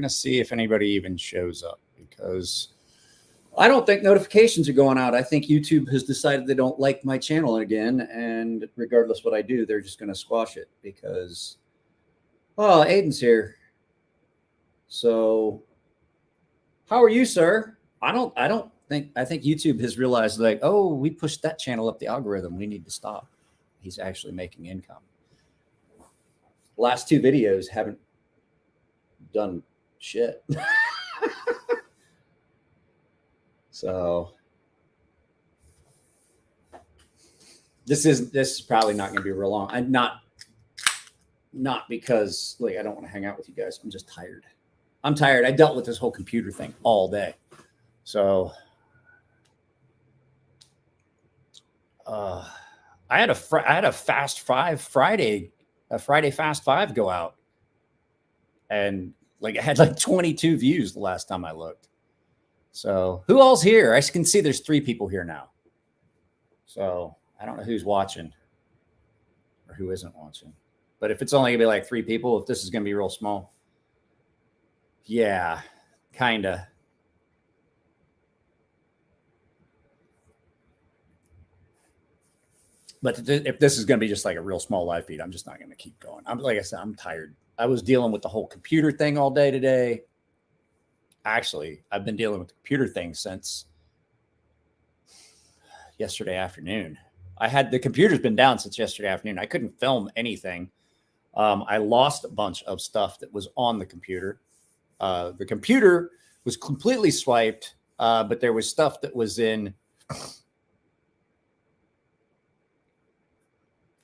to see if anybody even shows up because I don't think notifications are going out. I think YouTube has decided they don't like my channel again. And regardless what I do, they're just going to squash it because, oh, Aiden's here. So how are you, sir? I think YouTube has realized like, oh, we pushed that channel up the algorithm. We need to stop. He's actually making income. Last two videos haven't done shit. So this is probably not going to be real long. I'm not because like I don't want to hang out with you guys. I'm just tired. I'm tired. I dealt with this whole computer thing all day. So I had a fast Friday fast five go out, and like I had like 22 views the last time I looked. So who all's here? I can see there's 3 people here now. So I don't know who's watching or who isn't watching. But if it's only gonna be like 3 people, if this is gonna be real small, yeah, kinda. But if this is gonna be just like a real small live feed, I'm just not gonna keep going. Like I said, I'm tired. I was dealing with the whole computer thing all day today. Actually, I've been dealing with the computer thing since yesterday afternoon. The computer's been down since yesterday afternoon. I couldn't film anything. I lost a bunch of stuff that was on the computer. The computer was completely swiped, but there was stuff that was in.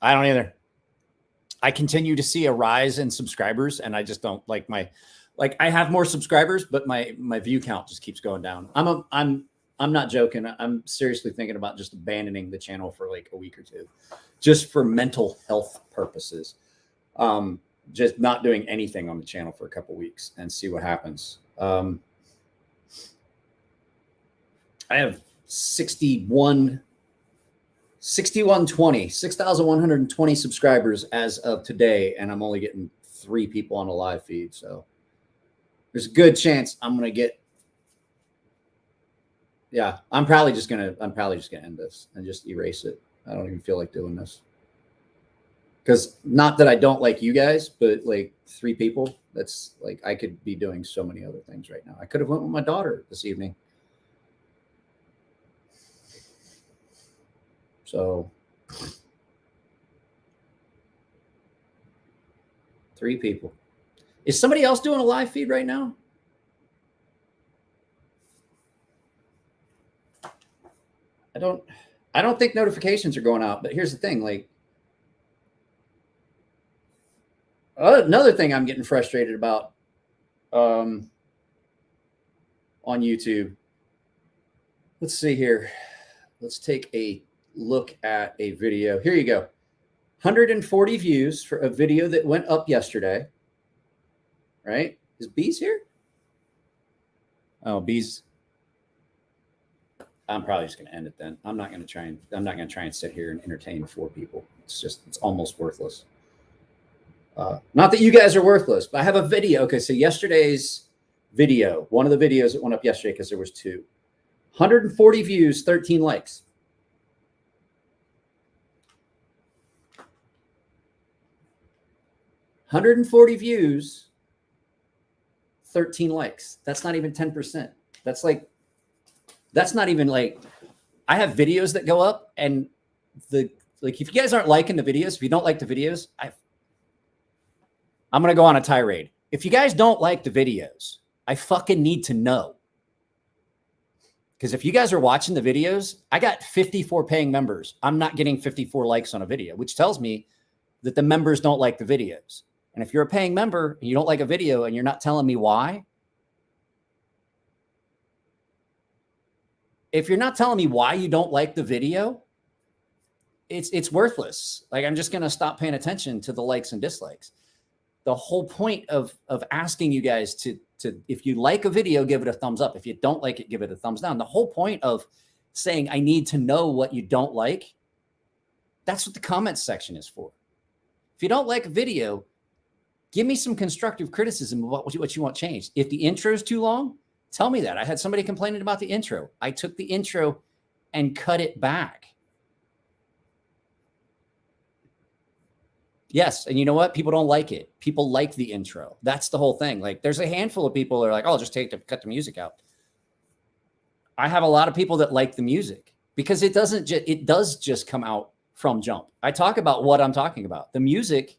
I don't either. I continue to see a rise in subscribers, and I just don't like I have more subscribers, but my view count just keeps going down. I'm not joking. I'm seriously thinking about just abandoning the channel for like a week or 2, just for mental health purposes. Just not doing anything on the channel for a couple weeks and see what happens. I have 6,120 subscribers as of today, and I'm only getting 3 people on a live feed. So there's a good chance I'm going to get. Yeah, I'm probably just going to end this and just erase it. I don't even feel like doing this. Because not that I don't like you guys, but like 3 people, that's like, I could be doing so many other things right now. I could have went with my daughter this evening. So 3 people. Is somebody else doing a live feed right now? I don't think notifications are going out, but here's the thing, like another thing I'm getting frustrated about on YouTube. Let's see here. Let's take a look at a video. Here you go. 140 views for a video that went up yesterday. Right? Is Bees here? Oh, Bees. I'm probably just going to end it then. I'm not going to try and sit here and entertain 4 people. It's almost worthless. Not that you guys are worthless, but I have a video. Okay, so yesterday's video, one of the videos that went up yesterday, because there was 2, 140 views, 13 likes. $140 views, 13 likes. That's not even 10%. That's not even like, I have videos that go up, and if you guys aren't liking the videos, if you don't like the videos, I'm going to go on a tirade. If you guys don't like the videos, I fucking need to know. Because if you guys are watching the videos, I got 54 paying members. I'm not getting 54 likes on a video, which tells me that the members don't like the videos. And if you're a paying member and you don't like a video and you're not telling me why, if you're not telling me why you don't like the video, it's worthless. Like, I'm just going to stop paying attention to the likes and dislikes. The whole point of asking you guys to, if you like a video, give it a thumbs up. If you don't like it, give it a thumbs down. The whole point of saying, I need to know what you don't like, that's what the comments section is for. If you don't like a video, Give me some constructive criticism of what you want changed. If the intro is too long, tell me that. I had somebody complaining about the intro. I took the intro and cut it back. Yes. And you know what? People don't like it. People like the intro. That's the whole thing. Like there's a handful of people that are like, oh, just cut the music out. I have a lot of people that like the music because it does just come out from jump. I talk about what I'm talking about. The music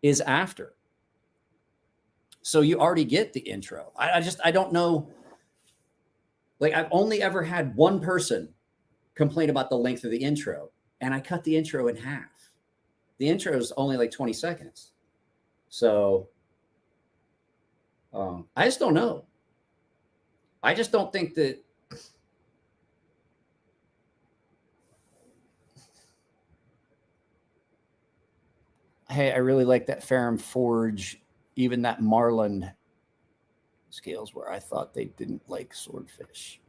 is after. So you already get the intro. I don't know. Like I've only ever had one person complain about the length of the intro, and I cut the intro in half. The intro is only like 20 seconds. So I just don't know. I just don't think that. Hey, I really like that Ferrum Forge, even that Marlin scales where I thought they didn't like swordfish.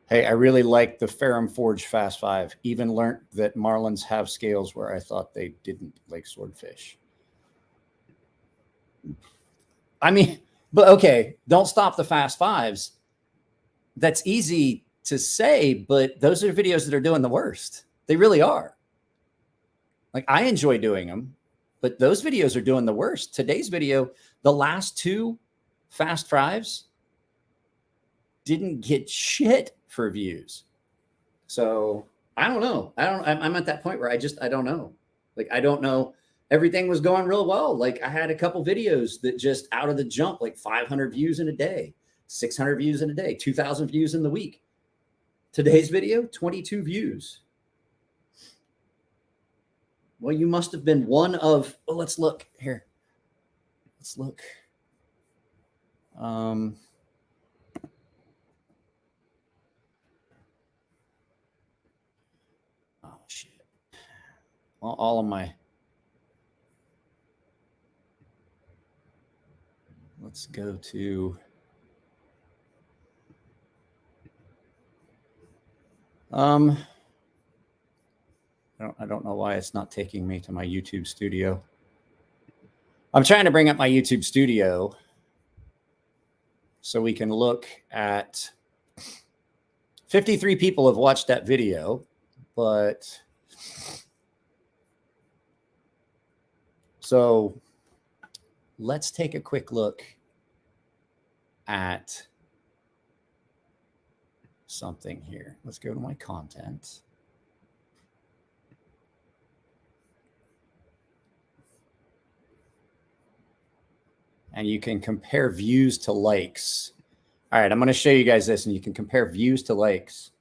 Hey, I really like the Ferrum Forge Fast 5. Even learned that Marlins have scales where I thought they didn't like swordfish. I mean, but okay, don't stop the Fast 5s. That's easy to say, but those are videos that are doing the worst. They really are. Like I enjoy doing them, but those videos are doing the worst. Today's video, the last two Fast 5s didn't get shit for views. So I don't know. I'm at that point where I don't know. Like, I don't know. Everything was going real well. Like I had a couple videos that just out of the jump, like 500 views in a day, 600 views in a day, 2,000 views in the week. Today's video, 22 views. Well, you must have been one of, oh, let's look here. Let's look. Oh, shit. Well, all of my, let's go to, I don't know why it's not taking me to my YouTube studio. I'm trying to bring up my YouTube studio so we can look at 53 people have watched that video, but so let's take a quick look at something here. Let's go to my content. And you can compare views to likes. All right, I'm going to show you guys this, and you can compare views to likes.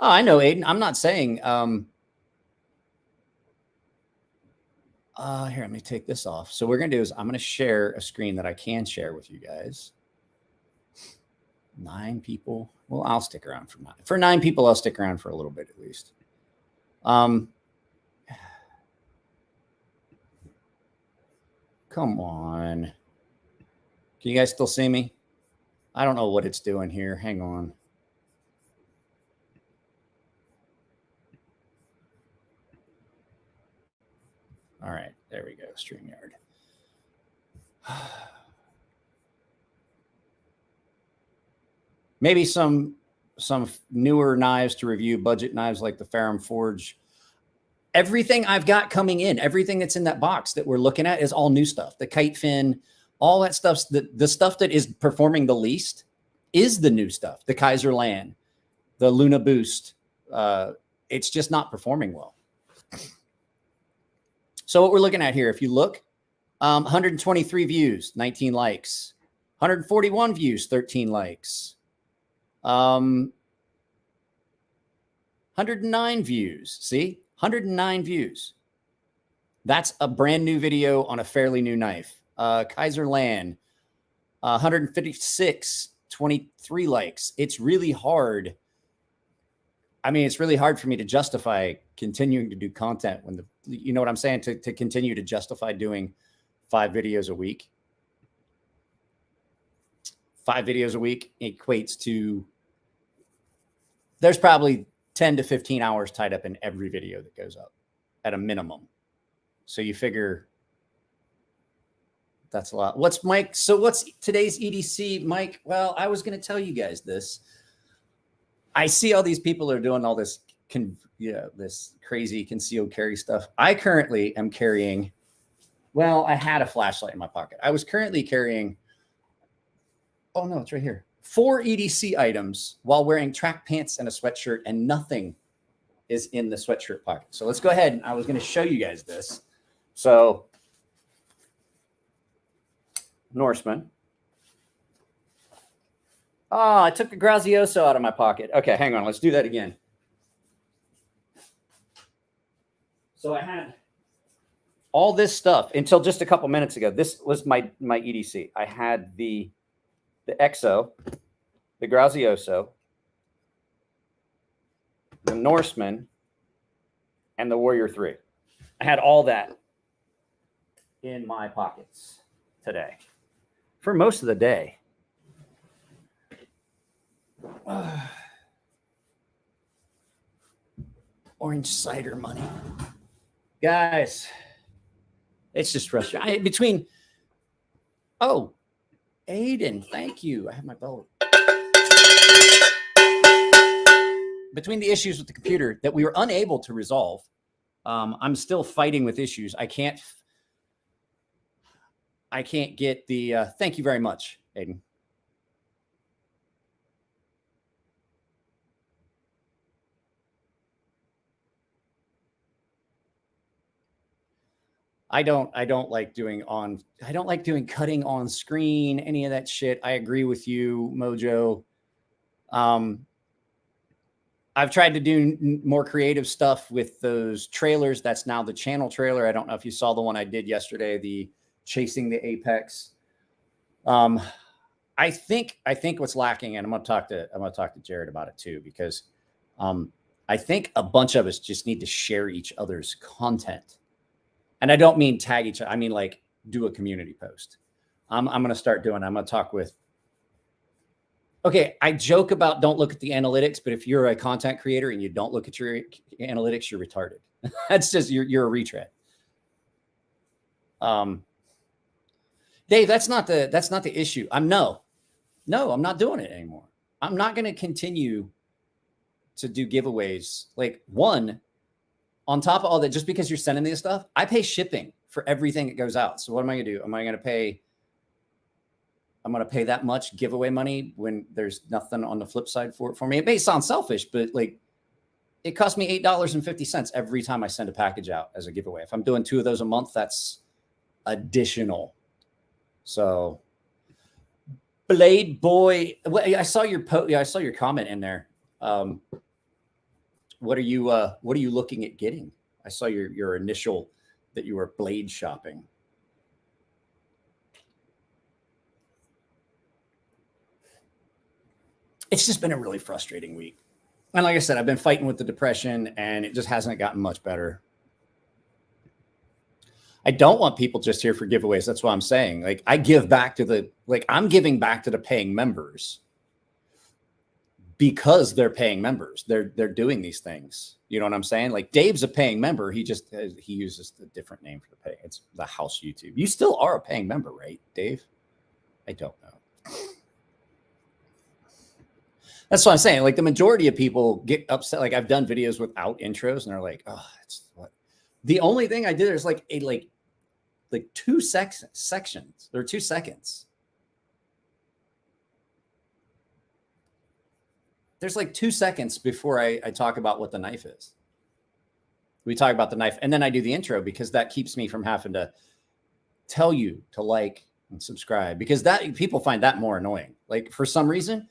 Oh, I know, Aiden. I'm not saying. Here, let me take this off. So what we're going to do is I'm going to share a screen that I can share with you guys. 9 people. Well, I'll stick around for 9. For 9 people, I'll stick around for a little bit at least. Come on. Can you guys still see me? I don't know what it's doing here. Hang on. All right, there we go, StreamYard. Maybe some newer knives to review, budget knives like the Ferrum Forge. Everything I've got coming in, everything that's in that box that we're looking at is all new stuff. The kite fin, all that stuff, the stuff that is performing the least is the new stuff. The Kaiser Land, the Luna Boost. It's just not performing well. So what we're looking at here, if you look, 123 views, 19 likes, 141 views, 13 likes, 109 views. See, 109 views. That's a brand new video on a fairly new knife. Kaiser Land, 156, 23 likes. It's really hard. I mean, it's really hard for me to justify continuing to do content when you know what I'm saying, to continue to justify doing 5 videos a week. 5 videos a week equates to, there's probably 10 to 15 hours tied up in every video that goes up at a minimum. So you figure that's a lot. What's Mike? So what's today's EDC, Mike? Well, I was going to tell you guys this. I see all these people are doing all this, this crazy concealed carry stuff. I currently am carrying, well, I had a flashlight in my pocket. I was currently carrying, oh no, it's right here, 4 EDC items while wearing track pants and a sweatshirt, and nothing is in the sweatshirt pocket. So let's go ahead. I was going to show you guys this. So Norseman. Oh, I took the Grazioso out of my pocket. Okay, hang on. Let's do that again. So I had all this stuff until just a couple minutes ago. This was my EDC. I had the EXO, the Grazioso, the Norseman, and the Warrior 3. I had all that in my pockets today for most of the day. Orange cider money. Guys, it's just frustrating. Between, oh, Aiden, thank you. I have my bell. Between the issues with the computer that we were unable to resolve, I'm still fighting with issues. I can't get the, thank you very much, Aiden. I don't like doing cutting on screen, any of that shit. I agree with you, Mojo. I've tried to do more creative stuff with those trailers. That's now the channel trailer. I don't know if you saw the one I did yesterday, the Chasing the Apex. I think what's lacking, and I'm gonna talk to Jared about it too, because I think a bunch of us just need to share each other's content. And I don't mean tag each other. I mean, like, do a community post. I'm going to start doing, I'm going to talk with, okay, I joke about don't look at the analytics, but if you're a content creator and you don't look at your analytics, you're retarded. That's just, you're a retread. Dave, that's not the issue. I'm not doing it anymore. I'm not going to continue to do giveaways. Like, one, on top of all that, just because you're sending this stuff, I pay shipping for everything that goes out. So what am I going to do? I'm going to pay that much giveaway money when there's nothing on the flip side for me. It may sound selfish, but like, it costs me $8.50 every time I send a package out as a giveaway. If I'm doing 2 of those a month, that's additional. So Blade Boy, I saw your comment in there. What are you looking at getting? I saw your initial that you were blade shopping. It's just been a really frustrating week. And like I said, I've been fighting with the depression and it just hasn't gotten much better. I don't want people just here for giveaways. That's what I'm saying. Like, I'm giving back to the paying members because they're paying members. They're doing these things. You know what I'm saying? Like, Dave's a paying member. He uses a different name for the pay. It's the house YouTube. You still are a paying member, right, Dave? I don't know. That's what I'm saying. Like, the majority of people get upset. Like, I've done videos without intros and they're like, oh, it's what? The only thing I did is like 2 sections. There are 2 seconds. There's like 2 seconds before I talk about what the knife is. We talk about the knife and then I do the intro because that keeps me from having to tell you to like and subscribe, because that people find that more annoying. Like, for some reason,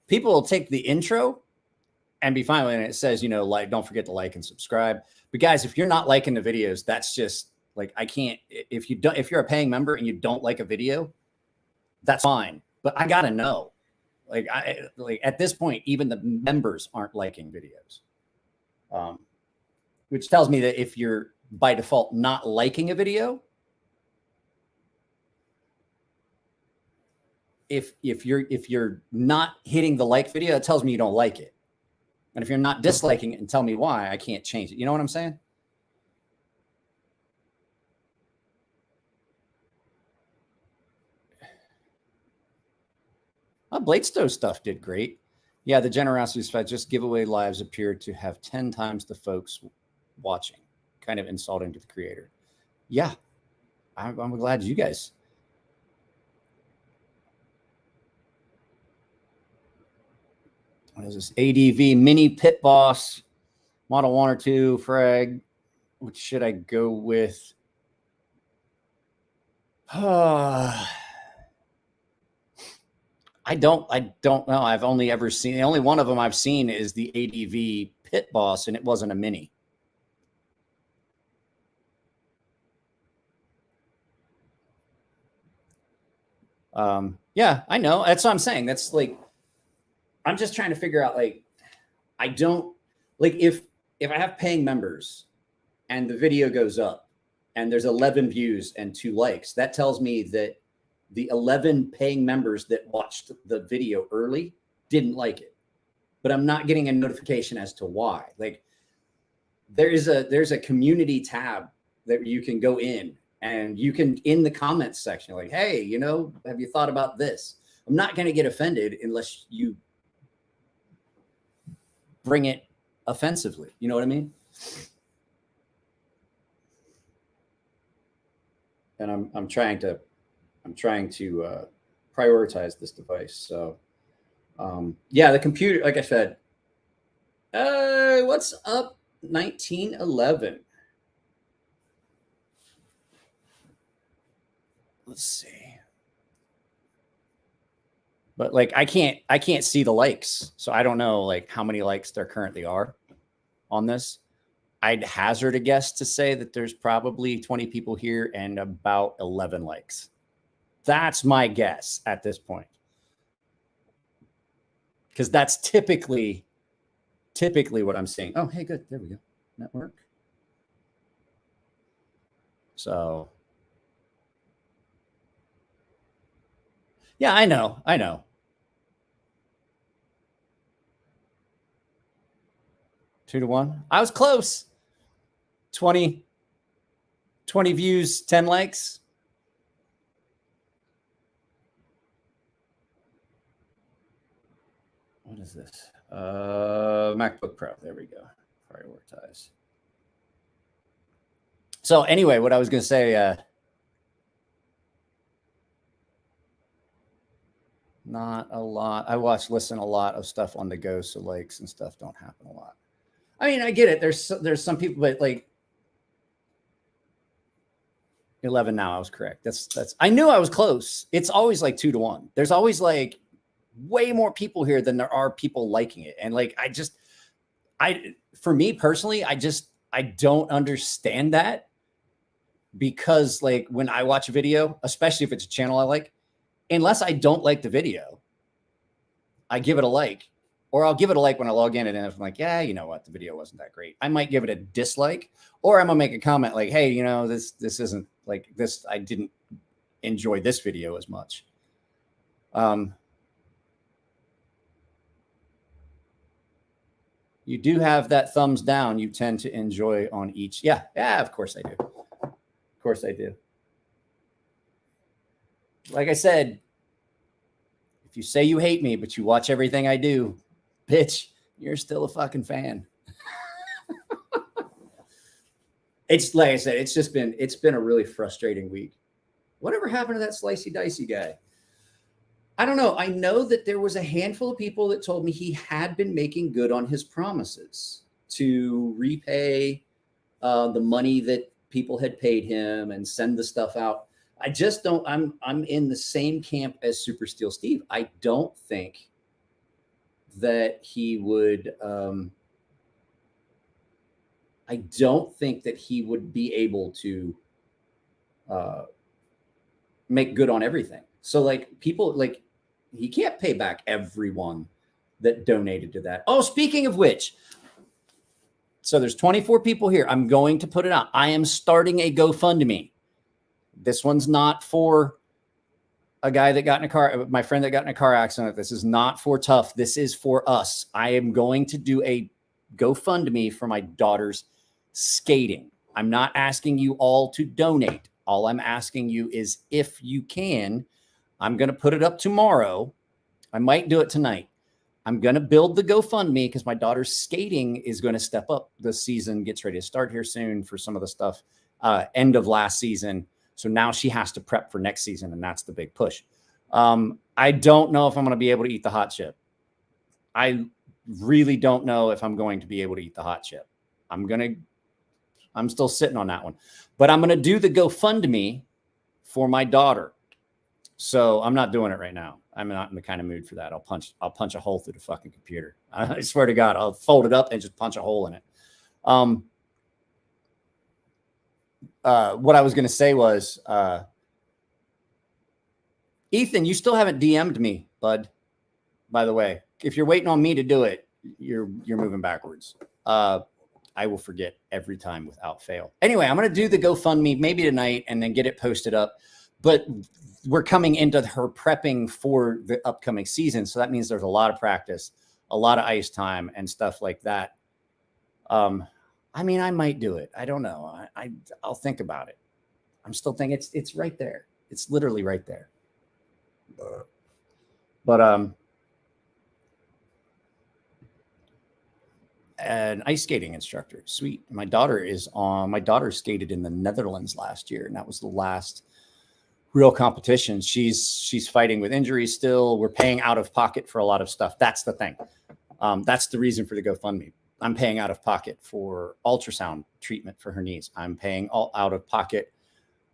people will take the intro and be fine with it. And it says, like, don't forget to like and subscribe. But guys, if you're not liking the videos, that's just like, I can't, if you're a paying member and you don't like a video, that's fine. But I got to know. Like, at this point, even the members aren't liking videos, which tells me that if you're by default not liking a video, if you're not hitting the like video, it tells me you don't like it. And if you're not disliking it and tell me why, I can't change it. You know what I'm saying? Bladestone stuff did great. Yeah, the generosity side, just giveaway lives appeared to have 10 times the folks watching. Kind of insulting to the creator. Yeah, I'm glad you guys. What is this? ADV Mini Pit Boss, Model 1 or 2, Frag. Which should I go with? I don't know. I've only ever seen, the only one of them I've seen is the ADV Pit Boss, and it wasn't a mini. Yeah, I know. That's what I'm saying. That's like, I'm just trying to figure out, like, I don't like if I have paying members and the video goes up and there's 11 views and 2 likes, that tells me that the 11 paying members that watched the video early didn't like it, but I'm not getting a notification as to why. Like, there's a community tab that you can go in, and you can, in the comments section, like, hey, you know, have you thought about this? I'm not going to get offended unless you bring it offensively. You know what I mean? And I'm trying to prioritize this device. So, yeah, the computer, like I said, what's up? 1911. Let's see. But like, I can't see the likes. So I don't know like how many likes there currently are on this. I'd hazard a guess to say that there's probably 20 people here and about 11 likes. That's my guess at this point. Because that's typically what I'm seeing. Oh, hey, good. There we go. Network. So, yeah, I know. 2-1. I was close. 20 views, 10 likes. What is this? MacBook Pro. There we go. Prioritize. So anyway, what I was going to say, not a lot. I listen a lot of stuff on the go, so likes and stuff don't happen a lot. I mean, I get it. There's some people, but like 11 now. I was correct. That's. I knew I was close. It's always like 2-1. There's always like way more people here than there are people liking it, and like for me personally, I don't understand that, because like when I watch a video, especially if it's a channel I like, unless I don't like the video, I give it a like. Or I'll give it a like when I log in, and if I'm like, yeah, you know what, the video wasn't that great, I might give it a dislike, or I'm gonna make a comment like, hey, you know, this isn't like this. I didn't enjoy this video as much. You do have that thumbs down. You tend to enjoy on each. Yeah, of course I do. Of course I do. Like I said, if you say you hate me, but you watch everything I do, bitch, you're still a fucking fan. It's like I said, it's been a really frustrating week. Whatever happened to that slicey dicey guy? I don't know. I know that there was a handful of people that told me he had been making good on his promises to repay the money that people had paid him and send the stuff out. I just don't. I'm in the same camp as Super Steel Steve. I don't think that he would. I don't think that he would be able to make good on everything. So like people like he can't pay back everyone that donated to that. Oh, speaking of which, so there's 24 people here. I'm going to put it out. I am starting a GoFundMe. This one's not for a guy that got in a car, my friend that got in a car accident. This is not for Tough. This is for us. I am going to do a GoFundMe for my daughter's skating. I'm not asking you all to donate. All I'm asking you is if you can, I'm going to put it up tomorrow. I might do it tonight. I'm going to build the GoFundMe because my daughter's skating is going to step up. The season gets ready to start here soon for some of the stuff, end of last season. So now she has to prep for next season, and that's the big push. I don't know if I'm going to be able to eat the hot chip. I really don't know if I'm going to be able to eat the hot chip. I'm still sitting on that one, but I'm going to do the GoFundMe for my daughter. So I'm not doing it right now. I'm not in the kind of mood for that. I'll punch a hole through the fucking computer. I swear to God, I'll fold it up and just punch a hole in it. What I was going to say was, Ethan, you still haven't DM'd me, bud. By the way, if you're waiting on me to do it, you're moving backwards. I will forget every time without fail. Anyway, I'm going to do the GoFundMe maybe tonight and then get it posted up. But we're coming into her prepping for the upcoming season. So that means there's a lot of practice, a lot of ice time and stuff like that. I mean, I might do it. I don't know. I'll think about it. I'm still thinking it's right there. It's literally right there. But an ice skating instructor. Sweet. My daughter skated in the Netherlands last year, and that was the last real competition. She's fighting with injuries still. We're paying out of pocket for a lot of stuff. That's the thing. That's the reason for the GoFundMe. I'm paying out of pocket for ultrasound treatment for her knees. I'm paying out of pocket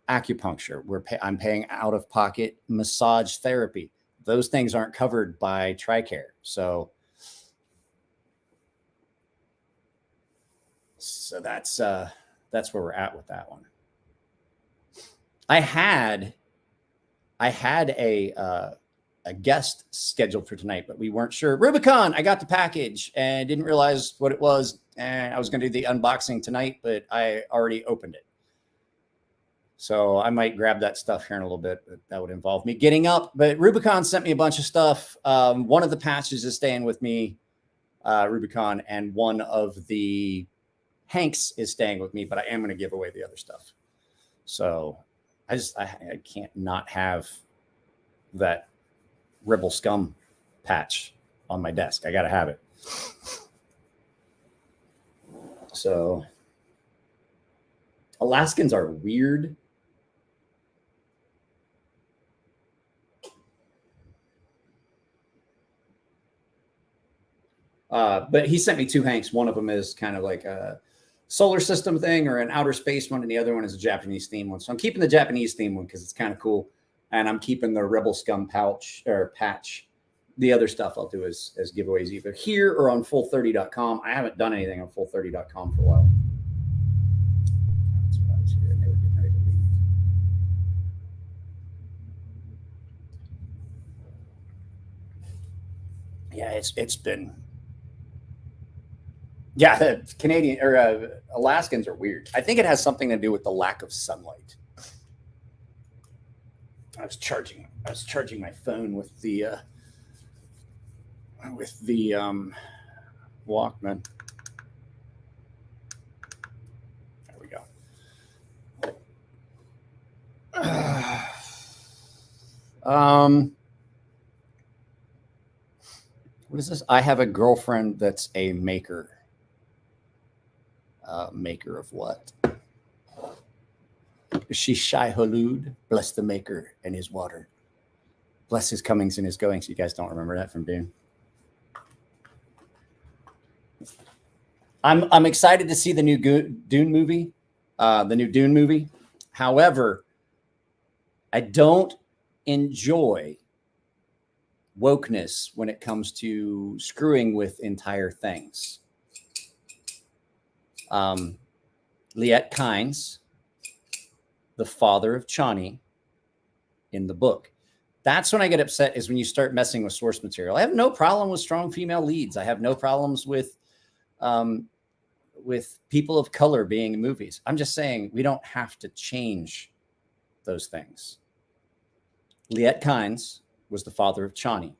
acupuncture. I'm paying out of pocket massage therapy. Those things aren't covered by TRICARE. So that's where we're at with that one. I had a guest scheduled for tonight, but we weren't sure. Rubicon, I got the package and didn't realize what it was. And I was going to do the unboxing tonight, but I already opened it. So I might grab that stuff here in a little bit, but that would involve me getting up. But Rubicon sent me a bunch of stuff. One of the patches is staying with me, Rubicon, and one of the Hanks is staying with me, but I am going to give away the other stuff. So I can't not have that Rebel Scum patch on my desk. I got to have it. So Alaskans are weird. But he sent me two Hanks. One of them is kind of like a solar system thing or an outer space one, and the other one is a Japanese theme one. So I'm keeping the Japanese theme one because it's kind of cool. And I'm keeping the Rebel Scum pouch or patch. The other stuff I'll do as giveaways either here or on full30.com. I haven't done anything on full30.com for a while. That's what I was here, and they were getting ready to leave. Yeah, it's been. Yeah, the Canadian or Alaskans are weird. I think it has something to do with the lack of sunlight. I was charging my phone with the Walkman. There we go. What is this? I have a girlfriend that's a maker. Maker of what? She's Shai Hulud. Bless the maker and his water. Bless his comings and his goings. You guys don't remember that from Dune? I'm excited to see the new Dune movie. However, I don't enjoy wokeness when it comes to screwing with entire things. Liet Kynes, the father of Chani in the book. That's when I get upset, is when you start messing with source material. I have no problem with strong female leads. I have no problems with people of color being in movies. I'm just saying we don't have to change those things. Liet Kynes was the father of Chani.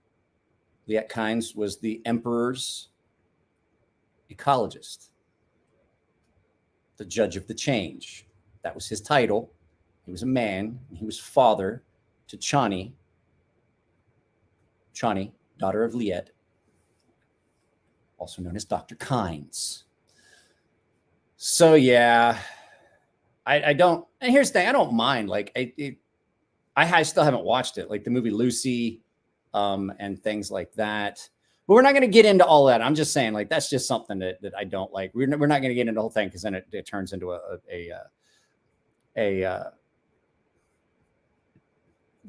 Liet Kynes was the emperor's ecologist, the judge of the change. That was his title. He was a man, and he was father to Chani, daughter of Liet, also known as Dr. Kynes. So yeah, I don't. And here's the thing: I don't mind. Like I still haven't watched it, like the movie Lucy, and things like that. But we're not going to get into all that. I'm just saying, like that's just something that I don't like. We're not going to get into the whole thing because then it turns into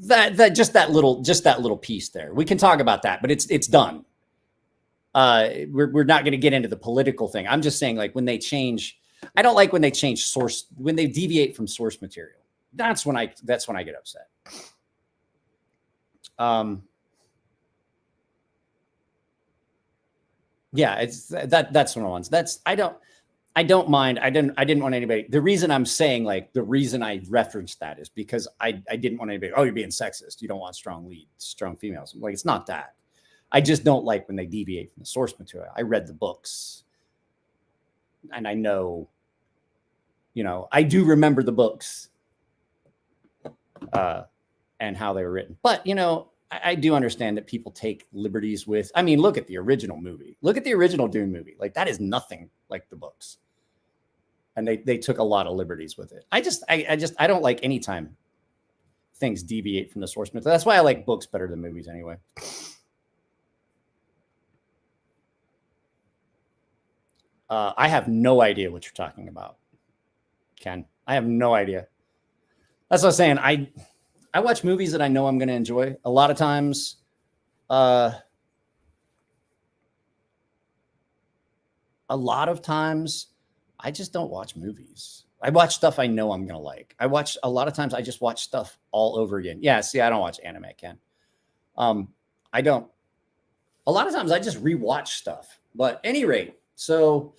that little piece there. We can talk about that, but it's done. We're not going to get into the political thing. I'm just saying, like when they change, I don't like when they change source, when they deviate from source material. That's when I get upset. Yeah, it's that's one of the ones. I don't mind. I didn't want anybody. The reason I'm saying, like, the reason I referenced that is because I didn't want anybody, oh, you're being sexist. You don't want strong females. Like, it's not that. I just don't like when they deviate from the source material. I read the books and I know, I do remember the books and how they were written. But, I do understand that people take liberties with, I mean, look at the original movie. Look at the original Dune movie. Like, that is nothing like the books. And they took a lot of liberties with it. I don't like any time things deviate from the source material. That's why I like books better than movies anyway. I have no idea what you're talking about, Ken. I have no idea. That's what I'm saying. I watch movies that I know I'm going to enjoy. A lot of times, I just don't watch movies. I watch stuff I know I'm going to like. A lot of times I just watch stuff all over again. Yeah, see, I don't watch anime, Ken. I don't. A lot of times I just rewatch stuff. But at any rate, so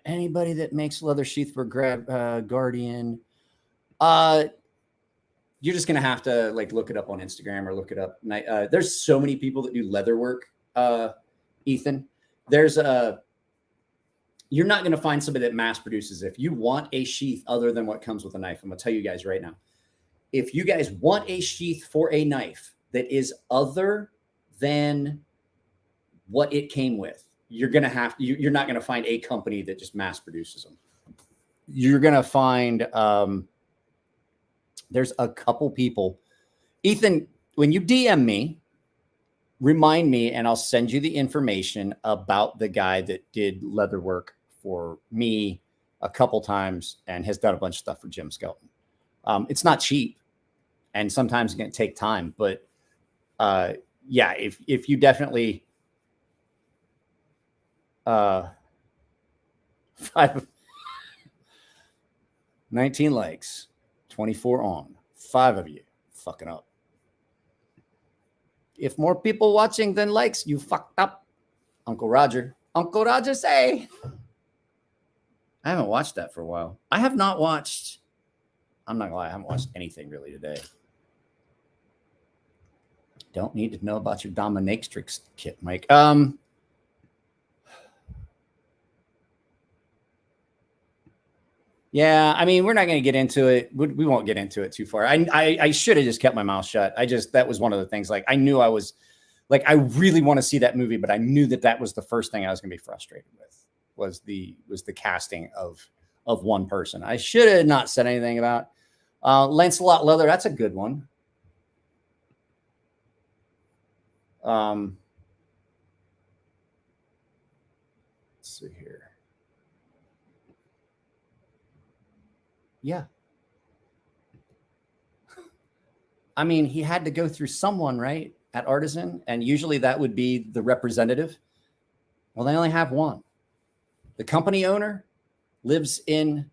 anybody that makes leather sheath for Guardian, you're just gonna have to like look it up on Instagram or look it up. There's so many people that do leather work, Ethan. You're not gonna find somebody that mass produces. If you want a sheath other than what comes with a knife, I'm gonna tell you guys right now. If you guys want a sheath for a knife that is other than what it came with, you're not gonna find a company that just mass produces them. You're gonna find there's a couple people. Ethan, when you DM me, remind me and I'll send you the information about the guy that did leather work for me a couple times and has done a bunch of stuff for Jim Skelton. It's not cheap and sometimes it's going to take time, but yeah, if you definitely 19 likes, 24 on, 5 of you fucking up. If more people watching than likes, you fucked up. Uncle Roger say. I haven't watched that for a while. I'm not gonna lie, I haven't watched anything really today. Don't need to know about your dominatrix kit, Mike. Yeah, I mean, we're not going to get into it. We won't get into it too far. I should have just kept my mouth shut. That was one of the things. Like, I knew I was, like, I really want to see that movie, but I knew that was the first thing I was going to be frustrated with was the casting of one person. I should have not said anything about Lancelot Leather. That's a good one. Let's see here. Yeah. I mean, he had to go through someone, right, at Artisan, and usually that would be the representative. Well, they only have one. The company owner lives in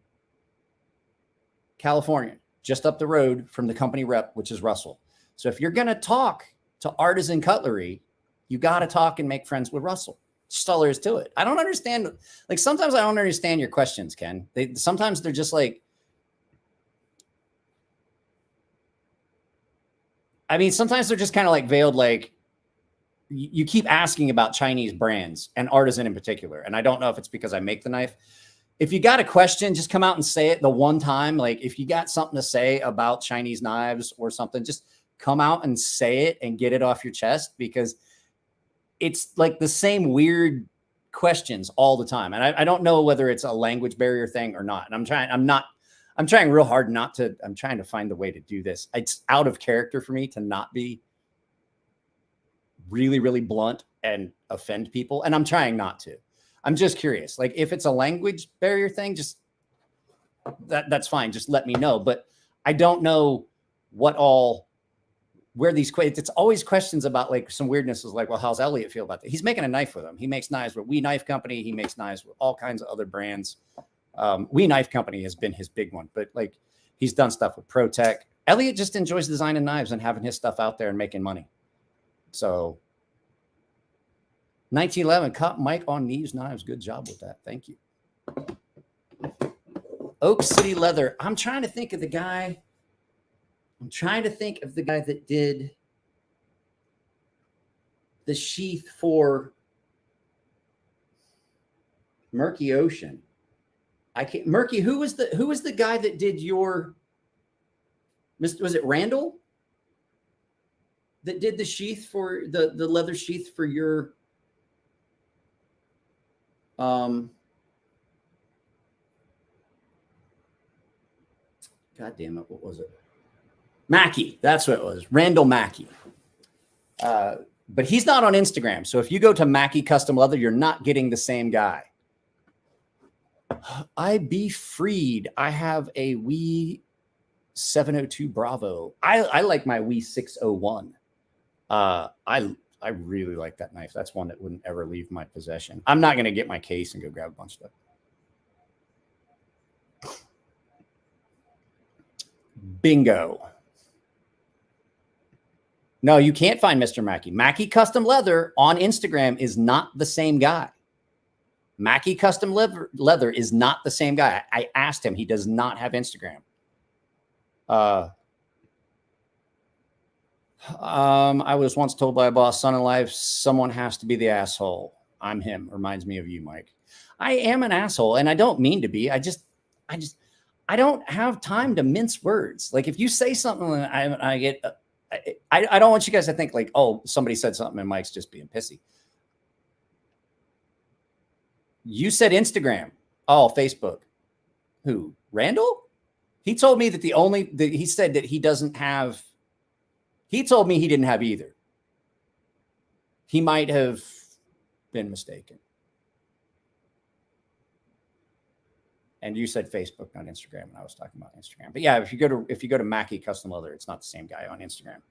California, just up the road from the company rep, which is Russell. So if you're going to talk to Artisan Cutlery, you got to talk and make friends with Russell. Just all there is to it. I don't understand. Like, sometimes I don't understand your questions, Ken. Sometimes they're just like, I mean, sometimes they're just kind of like veiled, like you keep asking about Chinese brands and artisan in particular. And I don't know if it's because I make the knife. If you got a question, just come out and say it the one time. Like if you got something to say about Chinese knives or something, just come out and say it and get it off your chest, because it's like the same weird questions all the time. And I don't know whether it's a language barrier thing or not. And I'm trying real hard not to, I'm trying to find the way to do this. It's out of character for me to not be really, really blunt and offend people. And I'm trying not to. I'm just curious. Like if it's a language barrier thing, just that's fine. Just let me know. But I don't know what all, where these, it's always questions about like some weirdness is like, well, how's Elliot feel about that? He's making a knife with them. He makes knives with We Knife Company. He makes knives with all kinds of other brands. We Knife Company has been his big one, but like he's done stuff with ProTech. Elliot just enjoys designing knives and having his stuff out there and making money. So 1911, caught Mike on Neve's knives. Good job with that. Thank you. Oak City Leather. I'm trying to think of the guy. That did the sheath for Murky Ocean. I can't. Murky. Who was the guy that did your? Was it Randall? That did the sheath for the leather sheath for your. God damn it! What was it? Mackey. That's what it was. Randall Mackey. But he's not on Instagram. So if you go to Mackey Custom Leather, you're not getting the same guy. I be freed. I have a withe 702 Bravo. I like my withe 601. I really like that knife. That's one that wouldn't ever leave my possession. I'm not going to get my case and go grab a bunch of stuff. Bingo. No, you can't find Mr. Mackey. Mackey Custom Leather on Instagram is not the same guy. Mackey Custom Leather is not the same guy. I asked him. He does not have Instagram. I was once told by a boss, son in life, someone has to be the asshole. I'm him. Reminds me of you, Mike. I am an asshole, and I don't mean to be. I don't have time to mince words. Like if you say something, I get. I don't want you guys to think like, oh, somebody said something and Mike's just being pissy. You said Instagram. Oh, Facebook. Who? Randall? He told me that he said that he doesn't have. He told me he didn't have either. He might have been mistaken. And you said Facebook, not Instagram, and I was talking about Instagram. But yeah, if you go to Mackey Custom Leather, it's not the same guy on Instagram.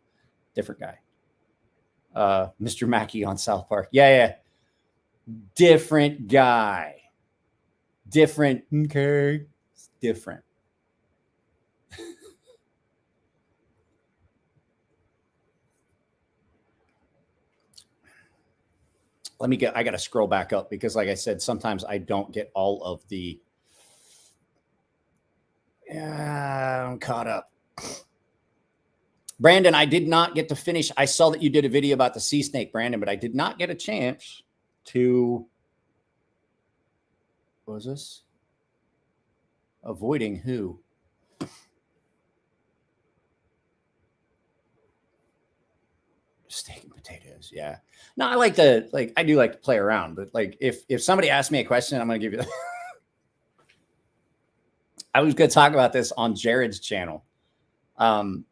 Different guy. Mr. Mackey on South Park. Yeah. Different guy. Different. Okay. It's different. I got to scroll back up because like I said, sometimes I don't get all of the. I'm caught up. Brandon, I did not get to finish. I saw that you did a video about the sea snake, Brandon, but I did not get a chance to. What was this? Avoiding who? Steak and potatoes. Yeah. No, I do like to play around, but like if somebody asks me a question, I'm going to give you. I was going to talk about this on Jared's channel. And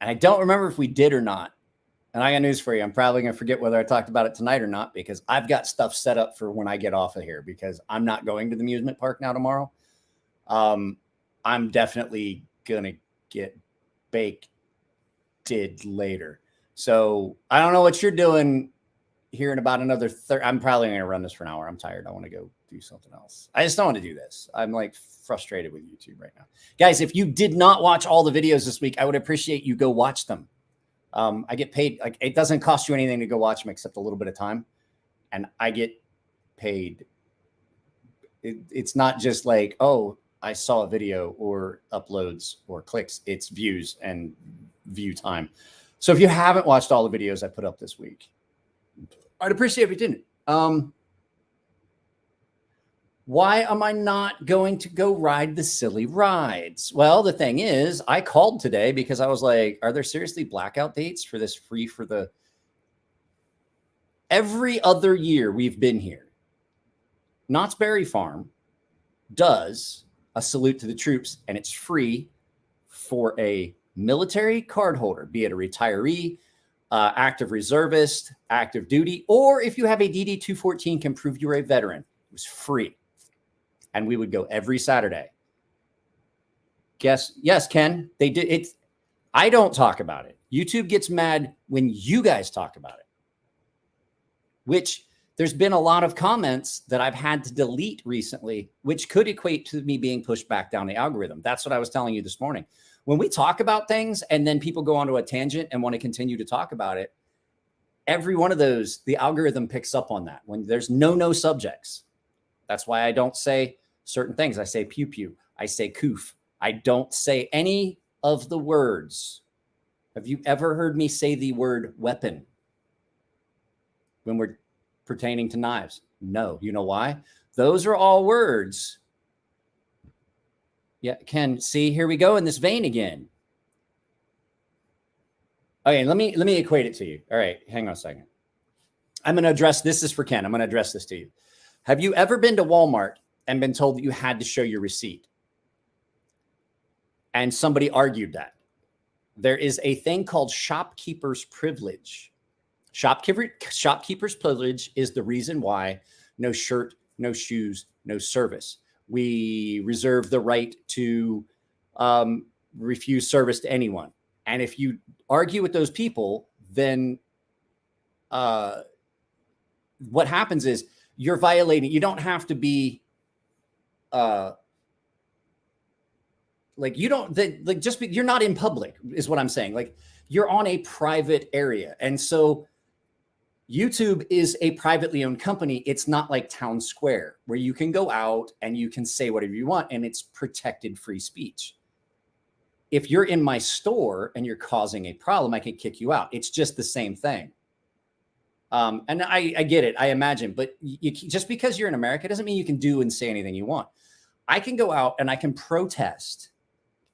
I don't remember if we did or not. And I got news for you. I'm probably going to forget whether I talked about it tonight or not, because I've got stuff set up for when I get off of here, because I'm not going to the amusement park now tomorrow. I'm definitely going to get baked later. So I don't know what you're doing here in about another I'm probably going to run this for an hour. I'm tired. I want to go do something else. I just don't want to do this. I'm like frustrated with YouTube right now. Guys, if you did not watch all the videos this week, I would appreciate you go watch them. I get paid. Like it doesn't cost you anything to go watch them except a little bit of time. And I get paid. It's not just like, oh, I saw a video or uploads or clicks. It's views and view time. So if you haven't watched all the videos I put up this week, I'd appreciate if you didn't. Why am I not going to go ride the silly rides? Well, the thing is, I called today because I was like, are there seriously blackout dates for this free for the... Every other year we've been here, Knott's Berry Farm does a salute to the troops, and it's free for a military card holder, be it a retiree, active reservist, active duty, or if you have a DD-214 can prove you're a veteran. It was free. And we would go every Saturday. Yes, Ken, they did it. I don't talk about it. YouTube gets mad when you guys talk about it, which there's been a lot of comments that I've had to delete recently, which could equate to me being pushed back down the algorithm. That's what I was telling you this morning. When we talk about things and then people go onto a tangent and want to continue to talk about it, every one of those, the algorithm picks up on that when there's no subjects. That's why I don't say certain things. I say pew pew. I say coof. I don't say any of the words. Have you ever heard me say the word weapon when we're pertaining to knives? No. You know why? Those are all words. Yeah, Ken, see, here we go in this vein again. Okay, let me equate it to you. All right, hang on a second. I'm going to address, this is for Ken. I'm going to address this to you. Have you ever been to Walmart and been told that you had to show your receipt? And somebody argued that. There is a thing called shopkeeper's privilege. Shopkeeper's privilege is the reason why no shirt, no shoes, no service. We reserve the right to refuse service to anyone. And if you argue with those people, then what happens is you're violating. You don't have to be you're not in public is what I'm saying. Like, you're on a private area. And so YouTube is a privately owned company. It's not like Town Square where you can go out and you can say whatever you want and it's protected free speech. If you're in my store and you're causing a problem, I can kick you out. It's just the same thing. And I get it. I imagine, but just because you're in America doesn't mean you can do and say anything you want. I can go out and I can protest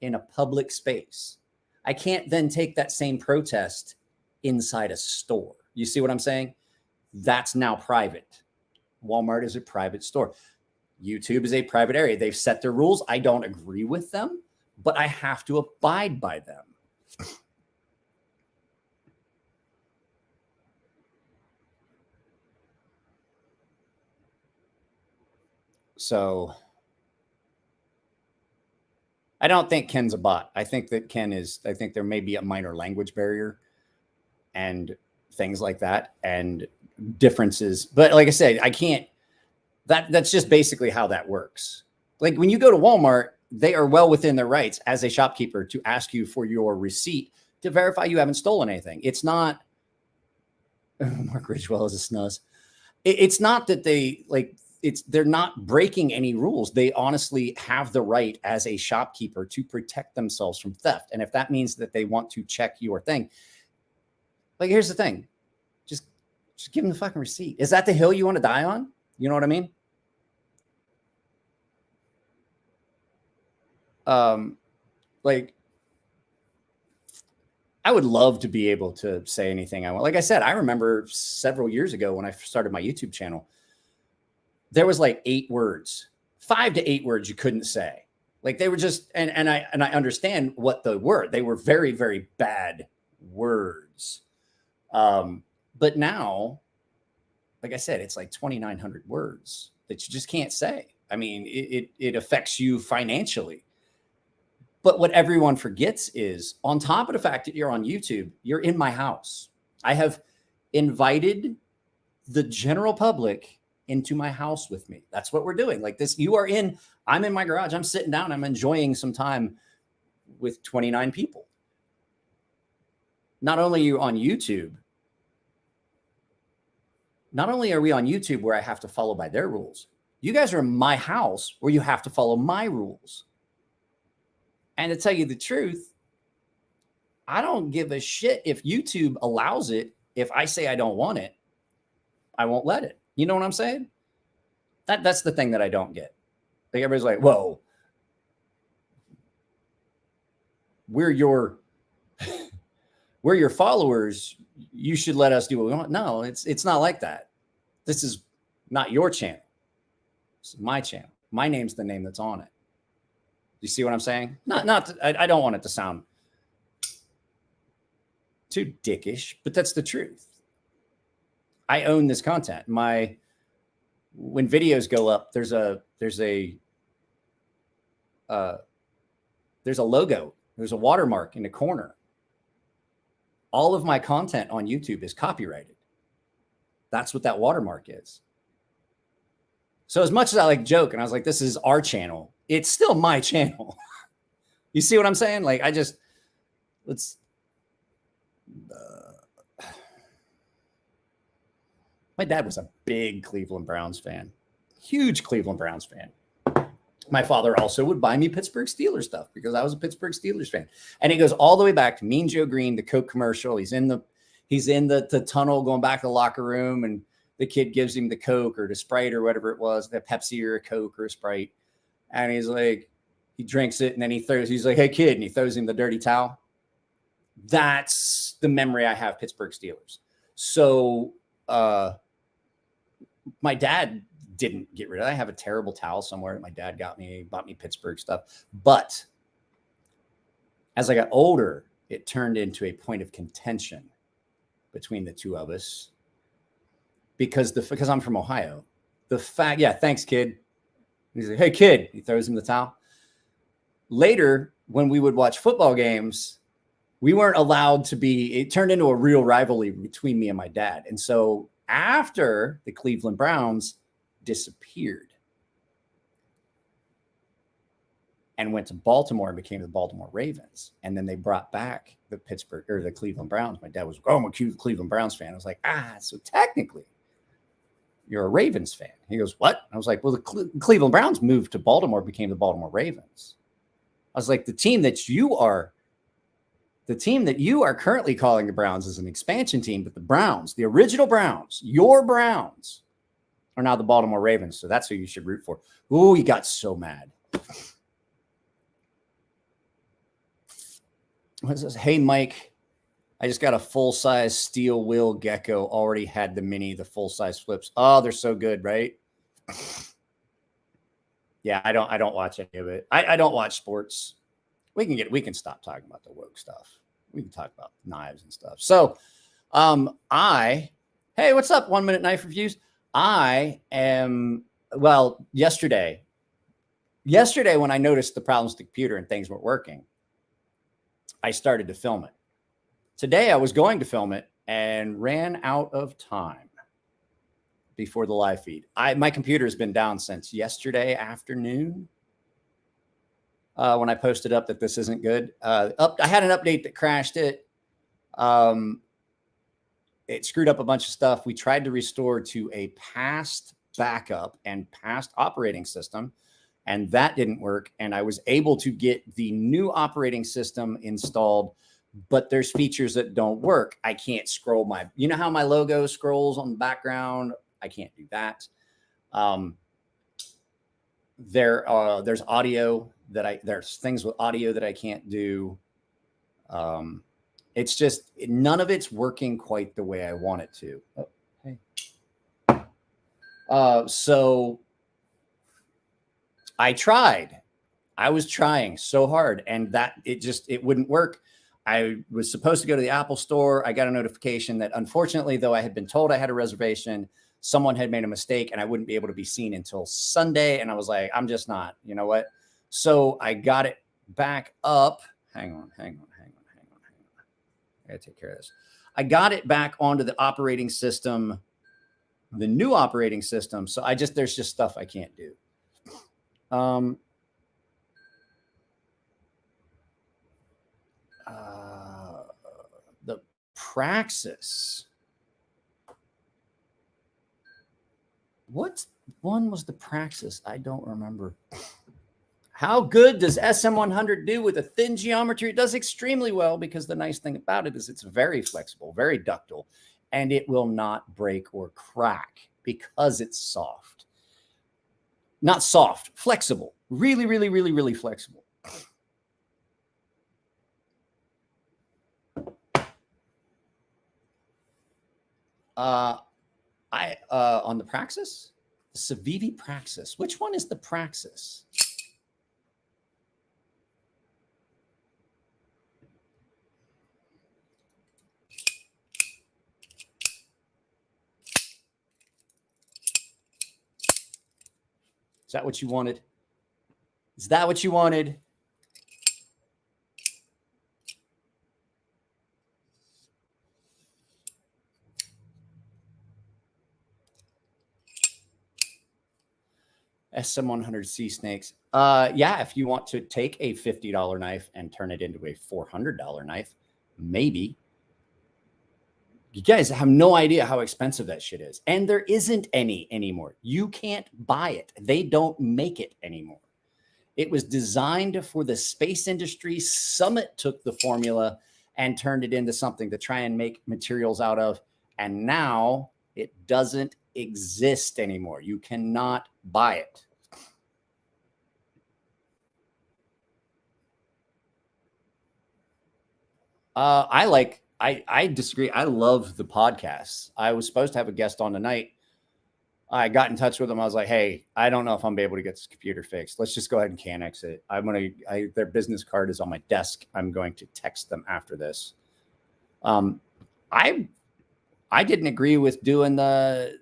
in a public space. I can't then take that same protest inside a store. You see what I'm saying? That's now private. Walmart is a private store. YouTube is a private area. They've set their rules. I don't agree with them, but I have to abide by them. So I don't think Ken's a bot. I think that I think there may be a minor language barrier and things like that and differences. But like I said, I can't, that's just basically how that works. Like when you go to Walmart, they are well within their rights as a shopkeeper to ask you for your receipt to verify you haven't stolen anything. It's not, Mark Ridgewell is a snuzz. It's not that they're not breaking any rules. They honestly have the right as a shopkeeper to protect themselves from theft. And if that means that they want to check your thing, like, here's the thing, just give them the fucking receipt. Is that the hill you want to die on? You know what I mean? Like, I would love to be able to say anything I want. Like I said, I remember several years ago when I started my YouTube channel, there was like 8 words, 5 to 8 words you couldn't say. Like, they were just, and I understand what they were. They were very, very bad words. But now, like I said, it's like 2,900 words that you just can't say. I mean, it affects you financially. But what everyone forgets is, on top of the fact that you're on YouTube, you're in my house. I have invited the general public into my house with me. That's what we're doing. Like this, I'm in my garage. I'm sitting down. I'm enjoying some time with 29 people. Not only are you on YouTube, not only are we on YouTube where I have to follow by their rules, you guys are in my house where you have to follow my rules. And to tell you the truth, I don't give a shit if YouTube allows it. If I say I don't want it, I won't let it. You know what I'm saying? That's the thing that I don't get. Like everybody's like, whoa, we're your followers. You should let us do what we want. No, it's not like that. This is not your channel. It's my channel. My name's the name that's on it. You see what I'm saying? I don't want it to sound too dickish, but that's the truth. I own this content. When videos go up, there's a logo, there's a watermark in the corner. All of my content on YouTube is copyrighted. That's what that watermark is. So as much as I like joke and I was like, this is our channel, it's still my channel. You see what I'm saying? Like, my dad was a big Cleveland Browns fan, huge Cleveland Browns fan. My father also would buy me Pittsburgh Steelers stuff because I was a Pittsburgh Steelers fan. And it goes all the way back to Mean Joe Green, the Coke commercial. He's in the tunnel going back to the locker room, and the kid gives him the Coke or the Sprite or whatever it was, the Pepsi or a Coke or a Sprite. And he's like, he drinks it and then he's like, hey kid, and he throws him the dirty towel. That's the memory I have Pittsburgh Steelers. So my dad didn't get rid of it. I have a terrible towel somewhere that my dad bought me Pittsburgh stuff. But as I got older, it turned into a point of contention between the two of us because I'm from Ohio. Thanks, kid. He's like, hey, kid. He throws him the towel. Later, when we would watch football games, we weren't allowed to it turned into a real rivalry between me and my dad. And so after the Cleveland Browns disappeared and went to Baltimore and became the Baltimore Ravens, and then they brought back the Cleveland Browns, my dad was like, oh, I'm a Cleveland Browns fan. I was like, so technically you're a Ravens fan. He goes, what? I was like, well, the Cleveland Browns moved to Baltimore, became the Baltimore Ravens. I was like, the team that you are currently calling the Browns is an expansion team, but the Browns, the original Browns, your Browns, are now the Baltimore Ravens. So that's who you should root for. Ooh, he got so mad. What is this? Hey, Mike, I just got a full-size steel wheel gecko. Already had the full-size flips. Oh, they're so good, right? Yeah, I don't watch any of it. I don't watch sports. We can stop talking about the woke stuff. We can talk about knives and stuff. So, hey, what's up? 1 minute knife reviews. Yesterday when I noticed the problems with the computer and things weren't working, I started to film it. Today I was going to film it and ran out of time before the live feed. My computer has been down since yesterday afternoon. When I posted up that this isn't good. I had an update that crashed it. It screwed up a bunch of stuff. We tried to restore to a past backup and past operating system, and that didn't work. And I was able to get the new operating system installed, but there's features that don't work. I can't scroll you know how my logo scrolls on the background? I can't do that. There's audio there's things with audio that I can't do. It's just none of it's working quite the way I want it to. Oh, hey. So I was trying so hard, and it wouldn't work. I was supposed to go to the Apple store. I got a notification that unfortunately, though I had been told I had a reservation, someone had made a mistake and I wouldn't be able to be seen until Sunday. And I was like, I'm just not, you know what? So I got it back up. Hang on. I gotta take care of this. I got it back onto the operating system, the new operating system. So there's just stuff I can't do. The Praxis. What one was the Praxis? I don't remember. How good does SM100 do with a thin geometry? It does extremely well because the nice thing about it is it's very flexible, very ductile, and it will not break or crack because it's soft. Not soft, flexible. Really, really, really, really flexible. On the Praxis, the Civivi Praxis. Which one is the Praxis? Is that what you wanted? Is that what you wanted? SM100 sea snakes. Yeah, if you want to take a $50 knife and turn it into a $400 knife, maybe. You guys have no idea how expensive that shit is. And there isn't any anymore. You can't buy it. They don't make it anymore. It was designed for the space industry. Summit took the formula and turned it into something to try and make materials out of. And now it doesn't exist anymore. You cannot buy it. I disagree. I love the podcasts. I was supposed to have a guest on tonight. I got in touch with them. I was like, hey, I don't know if I'm able to get this computer fixed. Let's just go ahead and Canex it. Their business card is on my desk. I'm going to text them after this. I didn't agree with doing the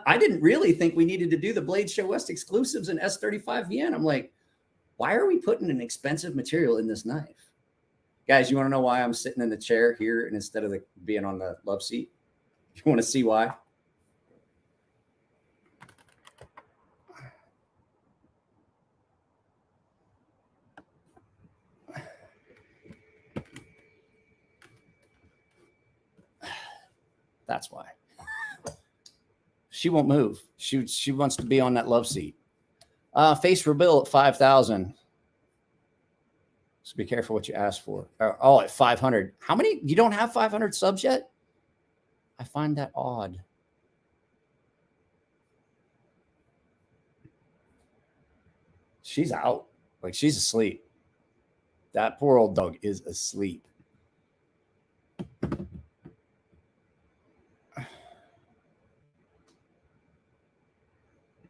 I didn't really think we needed to do the Blade Show West exclusives and S35VN. I'm like, why are we putting an expensive material in this knife? Guys, you want to know why I'm sitting in the chair here and instead of being on the love seat? You want to see why? That's why. She won't move. She wants to be on that love seat. Face for bill at 5,000. So be careful what you ask for. Oh, at 500. How many? You don't have 500 subs yet? I find that odd. She's out. Like, she's asleep. That poor old dog is asleep.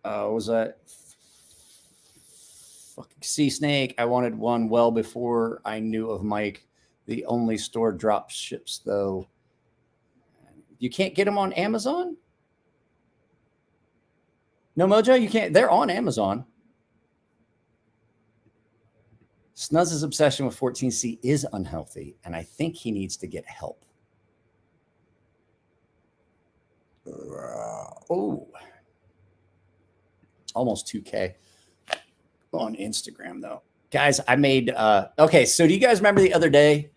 Was that fucking sea snake? I wanted one well before I knew of Mike. The only store drop ships, though. You can't get them on Amazon? No, Mojo, you can't. They're on Amazon. Snuzz's obsession with 14C is unhealthy, and I think he needs to get help. Oh, almost 2K on Instagram, though. Guys, I made, okay, so do you guys remember the other day?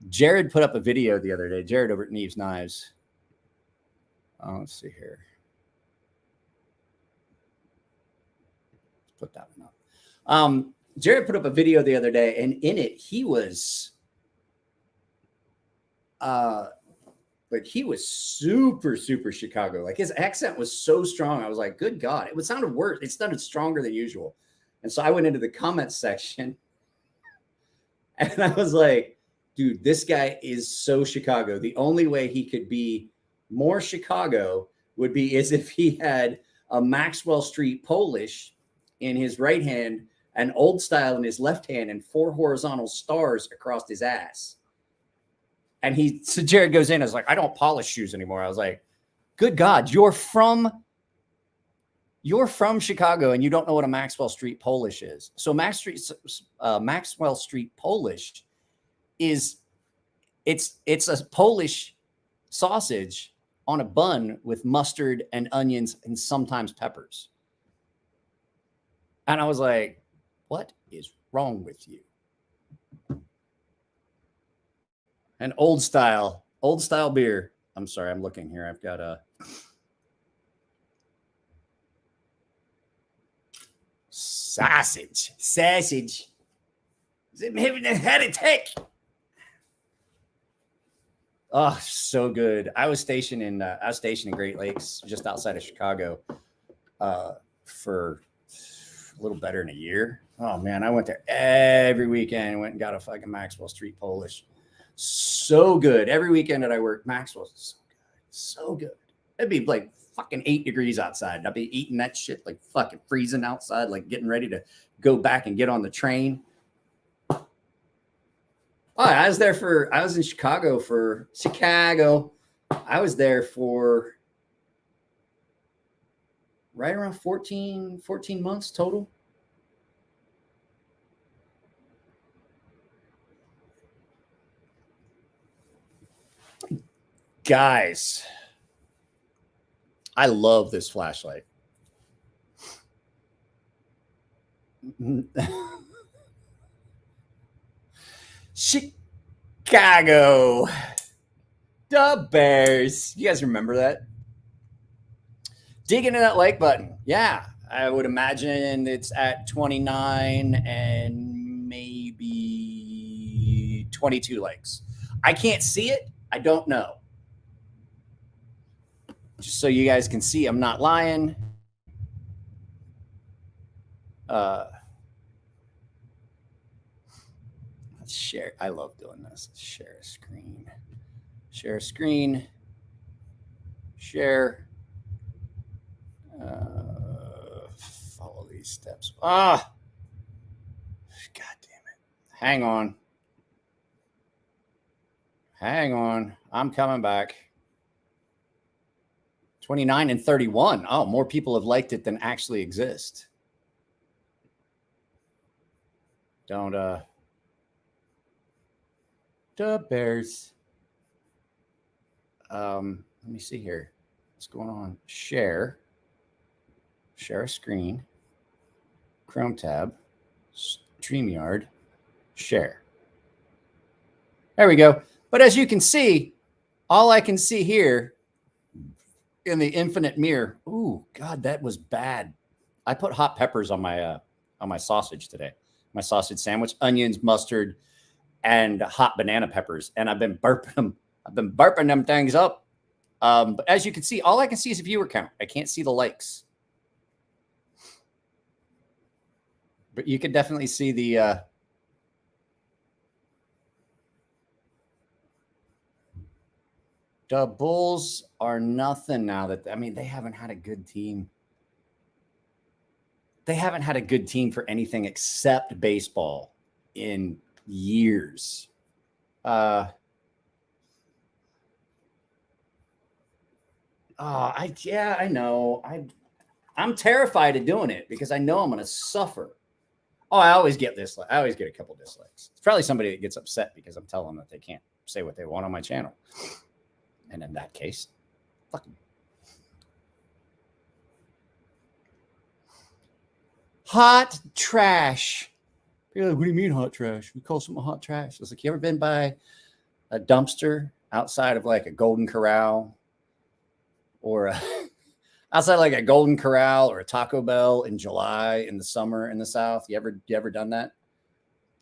Jared put up a video the other day. Jared over at Neve's Knives. Let's see here. Let's put that one up. Jared put up a video the other day, and in it, he was he was super, super Chicago. Like, his accent was so strong. I was like, good God. It sounded worse. It sounded stronger than usual. And so I went into the comments section and I was like, dude, this guy is so Chicago. The only way he could be more Chicago would be as if he had a Maxwell Street Polish in his right hand, an Old Style in his left hand, and 4 horizontal stars across his ass. And so Jared goes in, I was like, I don't polish shoes anymore. I was like, good God, you're from Chicago and you don't know what a Maxwell Street Polish is. So Maxwell Street Polish is it's a Polish sausage on a bun with mustard and onions and sometimes peppers. And I was like, what is wrong with you? An old style beer. I'm sorry, I'm looking here. I've got a Sausage. I'm having a heart attack. Oh, so good. I was stationed in Great Lakes, just outside of Chicago, for a little better than a year. Oh man, I went there every weekend. Went and got a fucking Maxwell Street Polish. So good. Every weekend that I worked, Maxwell's so good. It'd be like fucking 8 degrees outside. I'd be eating that shit like fucking freezing outside, like getting ready to go back and get on the train. Oh, I was in Chicago. I was there for right around 14 months total. Guys, I love this flashlight. Chicago, the Bears. You guys remember that? Dig into that like button. Yeah, I would imagine it's at 29 and maybe 22 likes. I can't see it. I don't know. Just so you guys can see, I'm not lying. Let's share. I love doing this. Share a screen. Share a screen. Share. Follow these steps. God damn it. Hang on. I'm coming back. 29 and 31. Oh, more people have liked it than actually exist. Don't the Bears. Let me see here. What's going on? Share a screen, Chrome tab, StreamYard, share. There we go. But as you can see, all I can see here in the infinite mirror. Ooh, God, that was bad. I put hot peppers on my sausage today. My sausage sandwich, onions, mustard, and hot banana peppers. And I've been burping them. I've been burping them things up. But as you can see, all I can see is a viewer count. I can't see the likes. But you can definitely see the Bulls are nothing now. They haven't had a good team. They haven't had a good team for anything except baseball in years. I know. I'm terrified of doing it because I know I'm going to suffer. Oh, I always get a couple dislikes. It's probably somebody that gets upset because I'm telling them that they can't say what they want on my channel. And in that case, fuck them. Hot trash. You're like, what do you mean hot trash? We call something hot trash. I was like, you ever been by a dumpster outside of like a Golden Corral or outside like a Golden Corral or a Taco Bell in July in the summer in the South? You ever done that?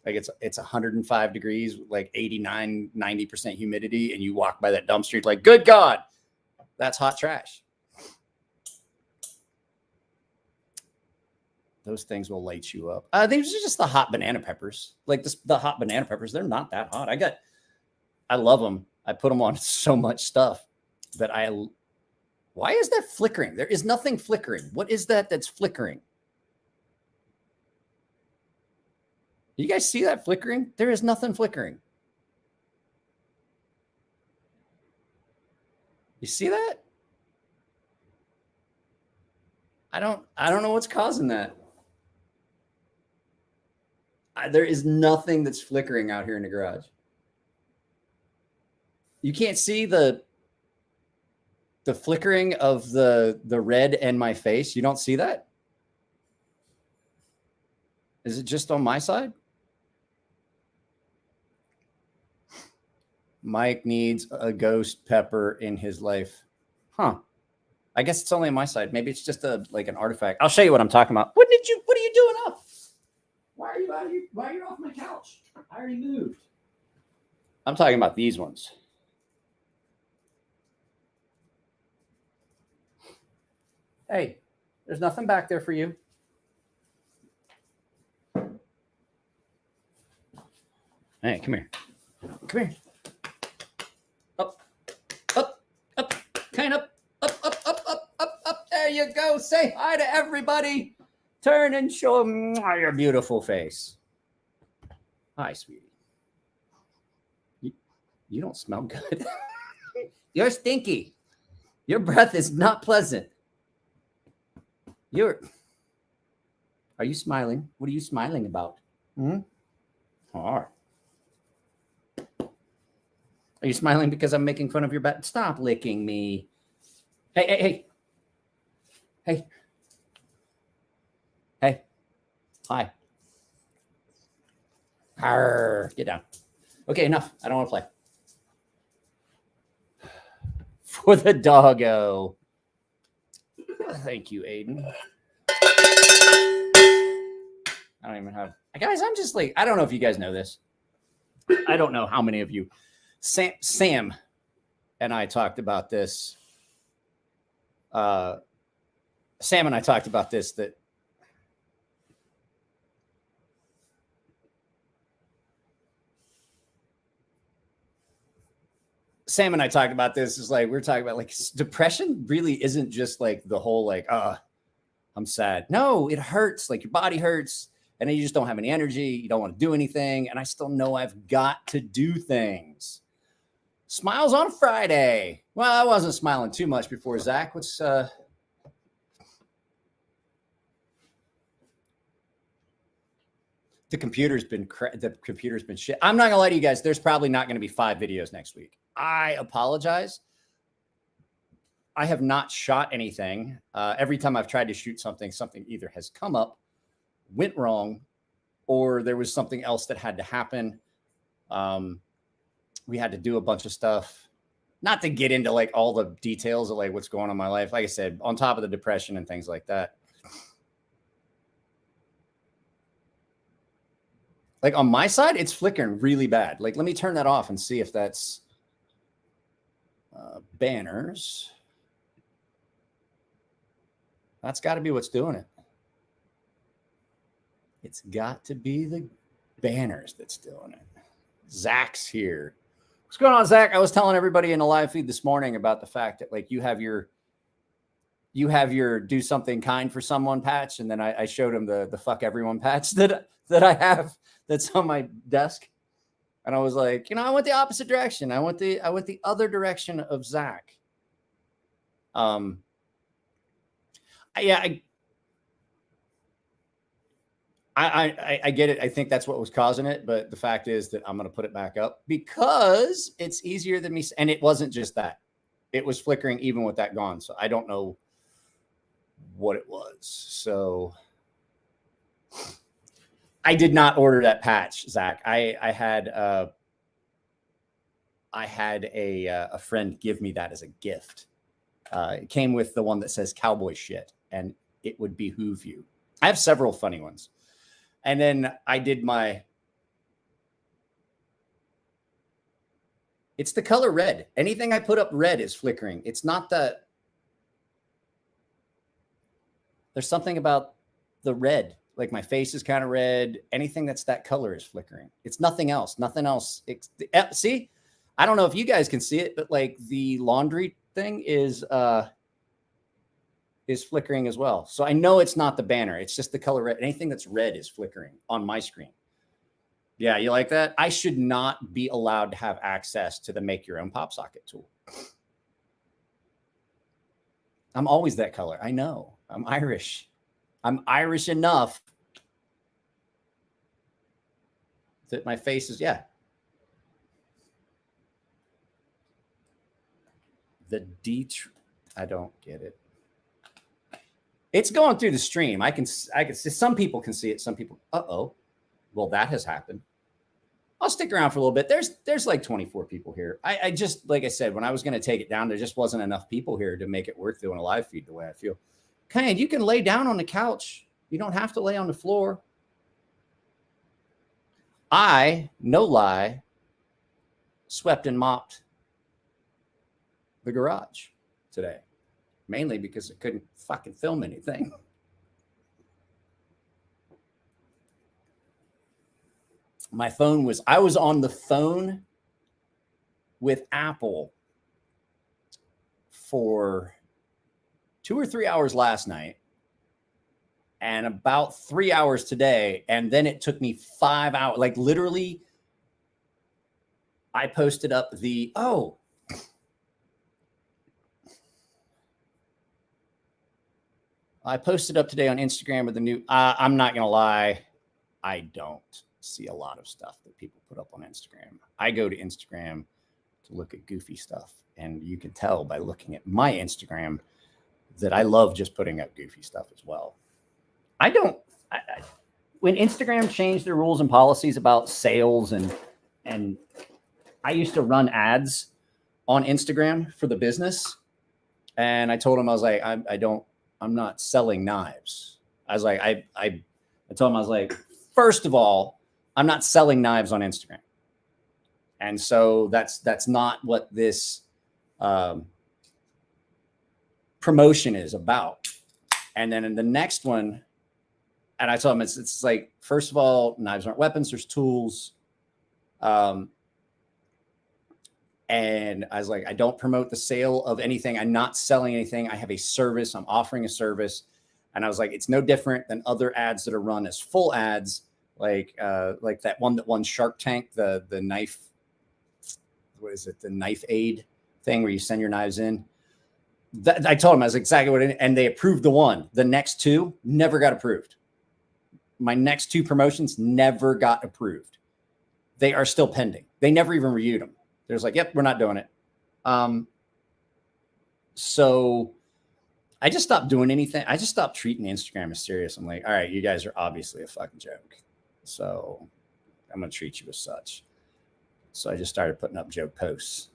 Like it's 105 degrees, like 89, 90% humidity. And you walk by that dumpster, you're like, good God, that's hot trash. Those things will light you up. These are just the hot banana peppers. Like the hot banana peppers, they're not that hot. I love them. I put them on so much stuff that why is that flickering? There is nothing flickering. What is that that's flickering? You guys see that flickering? There is nothing flickering. You see that? I don't know what's causing that. There is nothing that's flickering out here in the garage. You can't see the flickering of the red in my face. You don't see that? Is it just on my side? Mike needs a ghost pepper in his life. Huh. I guess it's only on my side. Maybe it's just like an artifact. I'll show you what I'm talking about. What are you doing up? Why are you out of here? Why are you off my couch? I already moved. I'm talking about these ones. Hey, there's nothing back there for you. Hey, come here. Come here. Up, up, up, kind of up. There you go. Say hi to everybody. Turn and show them your beautiful face. Hi, sweetie. You don't smell good. You're stinky. Your breath is not pleasant. Are you smiling? What are you smiling about? Hmm? All right. Are you smiling because I'm making fun of your back? Stop licking me. Hey. Hey. Hi. Arr, get down. Okay, enough. I don't want to play. For the doggo. Thank you, Aiden. I don't even have... Guys, I'm just like... I don't know if you guys know this. I don't know how many of you... Sam and I talked about this. Sam and I talked about this, that Sam and I talked about this. Is like, we're talking about like depression really isn't just like the whole like, I'm sad. No, it hurts. Like your body hurts and then you just don't have any energy. You don't want to do anything. And I still know I've got to do things. Smiles on Friday. Well, I wasn't smiling too much before, Zach. What's the computer's been shit. I'm not gonna lie to you guys. There's probably not going to be 5 videos next week. I apologize. I have not shot anything. Every time I've tried to shoot something either has come up, went wrong, or there was something else that had to happen. We had to do a bunch of stuff. Not to get into like all the details of like what's going on in my life. Like I said, on top of the depression and things like that. Like on my side, it's flickering really bad. Like, let me turn that off and see if that's banners. That's got to be what's doing it. It's got to be the banners that's doing it. Zach's here. What's going on, Zach? I was telling everybody in a live feed this morning about the fact that like you have your do something kind for someone patch, and then I showed him the fuck everyone patch that I have that's on my desk, and I was like, I went the opposite direction. I went the other direction of Zach. I get it. I think that's what was causing it. But the fact is that I'm going to put it back up because it's easier than me. And it wasn't just that. It was flickering even with that gone. So I don't know what it was. So I did not order that patch, Zach. I had a friend give me that as a gift. It came with the one that says cowboy shit, and it would behoove you. I have several funny ones. And then I did it's the color red. Anything I put up red is flickering. It's not there's something about the red. Like my face is kind of red. Anything that's that color is flickering. It's nothing else. Nothing else. See, I don't know if you guys can see it, but like the laundry thing is flickering as well. So I know it's not the banner. It's just the color red. Anything that's red is flickering on my screen. Yeah, you like that? I should not be allowed to have access to the make your own pop socket tool. I'm always that color. I know. I'm Irish. I'm Irish enough that my face is, yeah. I don't get it. It's going through the stream. I can see, some people can see it. Some people, well, that has happened. I'll stick around for a little bit. There's like 24 people here. I just, like I said, when I was going to take it down, there just wasn't enough people here to make it worth doing a live feed the way I feel. Okay, you can lay down on the couch. You don't have to lay on the floor. I, no lie, swept and mopped the garage today, mainly because I couldn't fucking film anything. My phone was, I was on the phone with Apple for 2 or 3 hours last night and about 3 hours today. And then it took me 5 hours, like literally, I posted up the, I posted up today on Instagram with the new, I'm not going to lie, I don't see a lot of stuff that people put up on Instagram. I go to Instagram to look at goofy stuff. And you can tell by looking at my Instagram that I love just putting up goofy stuff as well. When Instagram changed their rules and policies about sales and I used to run ads on Instagram for the business. And I told him, I was like, I'm not selling knives. I was like, I told him, I was like, first of all, I'm not selling knives on Instagram. And so that's not what this promotion is about. And then in the next one, and I told him, it's like, first of all, knives aren't weapons, there's tools. And I was like, I don't promote the sale of anything. I'm not selling anything. I have a service. I'm offering a service. And I was like, it's no different than other ads that are run as full ads, like that one that won Shark Tank, the knife, what is it? The knife aid thing where you send your knives in. I told him, I was exactly what it, and they approved the one. The next two never got approved. My next two promotions never got approved. They are still pending. They never even reviewed them. They're like, yep, we're not doing it. So I just stopped doing anything. I just stopped treating Instagram as serious. I'm like, all right, you guys are obviously a fucking joke. So I'm going to treat you as such. So I just started putting up joke posts.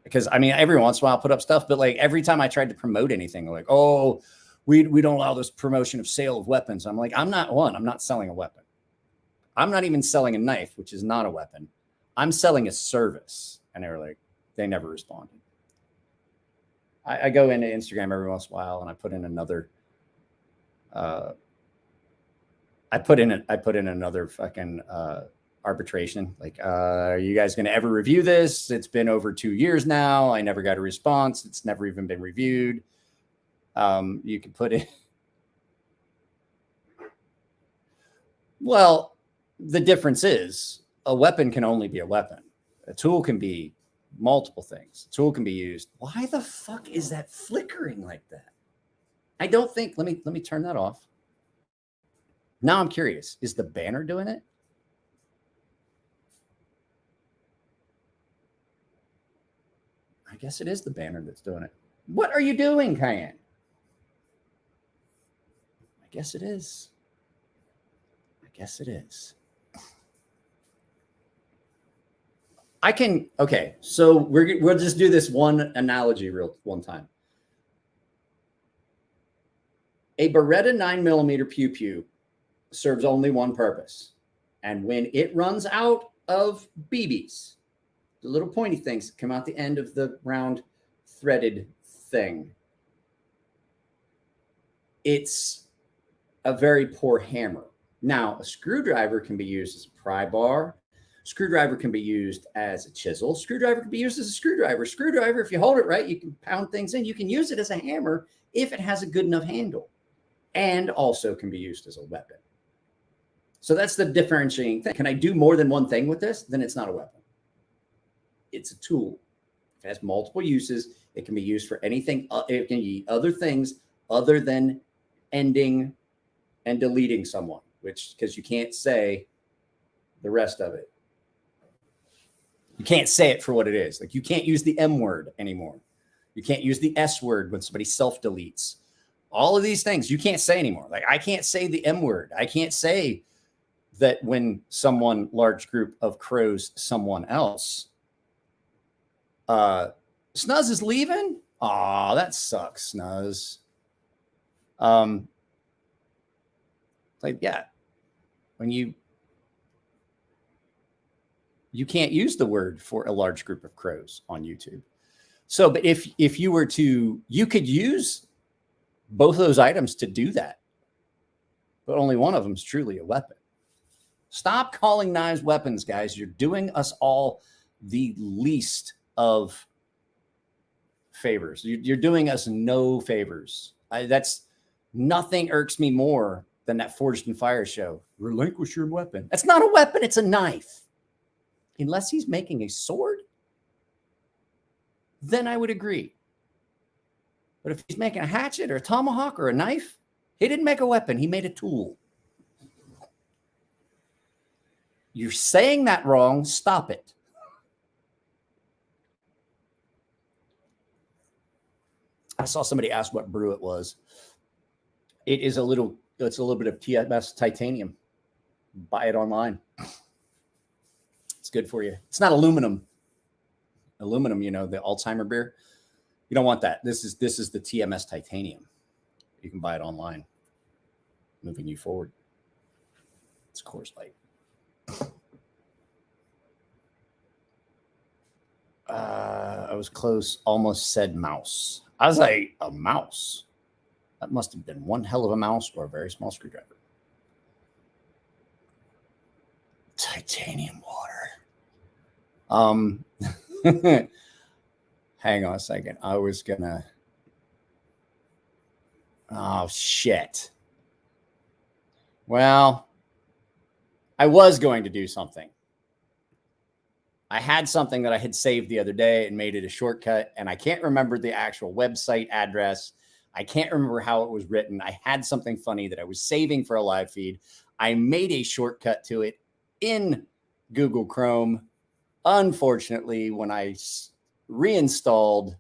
Because I mean, every once in a while I'll put up stuff, but like every time I tried to promote anything, like, oh, we don't allow this promotion of sale of weapons. I'm like, I'm not selling a weapon. I'm not even selling a knife, which is not a weapon. I'm selling a service. And they were like, they never responded. I go into Instagram every once in a while and I put in another, I put in another fucking, arbitration. Like, are you guys going to ever review this? It's been over 2 years now. I never got a response. It's never even been reviewed. You can put it. Well, the difference is a weapon can only be a weapon. A tool can be multiple things. A tool can be used. Why the fuck is that flickering like that? I don't think, let me turn that off. Now I'm curious. Is the banner doing it? I guess it is the banner that's doing it. What are you doing, Cayenne? I guess it is. I guess it is. I can, okay, so we'll just do this one analogy one time. A Beretta 9mm pew pew serves only one purpose. And when it runs out of BBs, the little pointy things that come out the end of the round threaded thing, it's a very poor hammer. Now, a screwdriver can be used as a pry bar. Screwdriver can be used as a chisel. Screwdriver can be used as a screwdriver. Screwdriver, if you hold it right, you can pound things in. You can use it as a hammer if it has a good enough handle, and also can be used as a weapon. So that's the differentiating thing. Can I do more than one thing with this? Then it's not a weapon. It's a tool. It has multiple uses. It can be used for anything. It can be other things other than ending and deleting someone, which, because you can't say the rest of it. You can't say it for what it is. Like, you can't use the M word anymore. You can't use the S word when somebody self-deletes. All of these things you can't say anymore. Like, I can't say the M word. I can't say that when someone, large group of crows, someone else. Snuzz is leaving? Aw, that sucks, Snuzz. Like, yeah, when you You can't use the word for a large group of crows on YouTube. So, but if you were to, you could use both of those items to do that, but only one of them is truly a weapon. Stop calling knives weapons, guys. You're doing us all the least of favors. You're doing us no favors. That's nothing irks me more than that Forged in Fire show. Relinquish your weapon. That's not a weapon. It's a knife. Unless he's making a sword, then I would agree. But if he's making a hatchet or a tomahawk or a knife, he didn't make a weapon. He made a tool. You're saying that wrong. Stop it. I saw somebody ask what brew it was. It's a little bit of TMS titanium. Buy it online. It's good for you. It's not aluminum. Aluminum, you know, the Alzheimer beer. You don't want that. This is the TMS titanium. You can buy it online. Moving you forward. It's Coors Light. I was close. Almost said mouse. I was like, a mouse? That must have been one hell of a mouse or a very small screwdriver. Titanium water. Hang on a second. I was gonna. Oh shit. Well, I was going to do something. I had something that I had saved the other day and made it a shortcut, and I can't remember the actual website address. I can't remember how it was written. I had something funny that I was saving for a live feed. I made a shortcut to it in Google Chrome. Unfortunately, when I reinstalled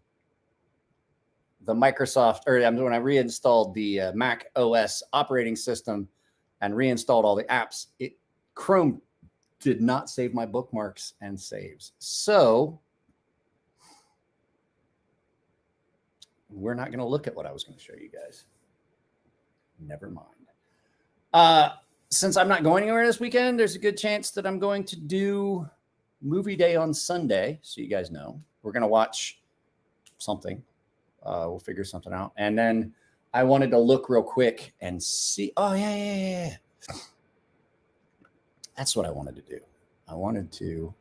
the Microsoft, or when I reinstalled the Mac OS operating system and reinstalled all the apps, Chrome did not save my bookmarks and saves. So we're not going to look at what I was going to show you guys. Never mind. Since I'm not going anywhere this weekend, there's a good chance that I'm going to do movie day on Sunday. So you guys know we're going to watch something. We'll figure something out. And then I wanted to look real quick and see. Oh, yeah. That's what I wanted to do. I wanted to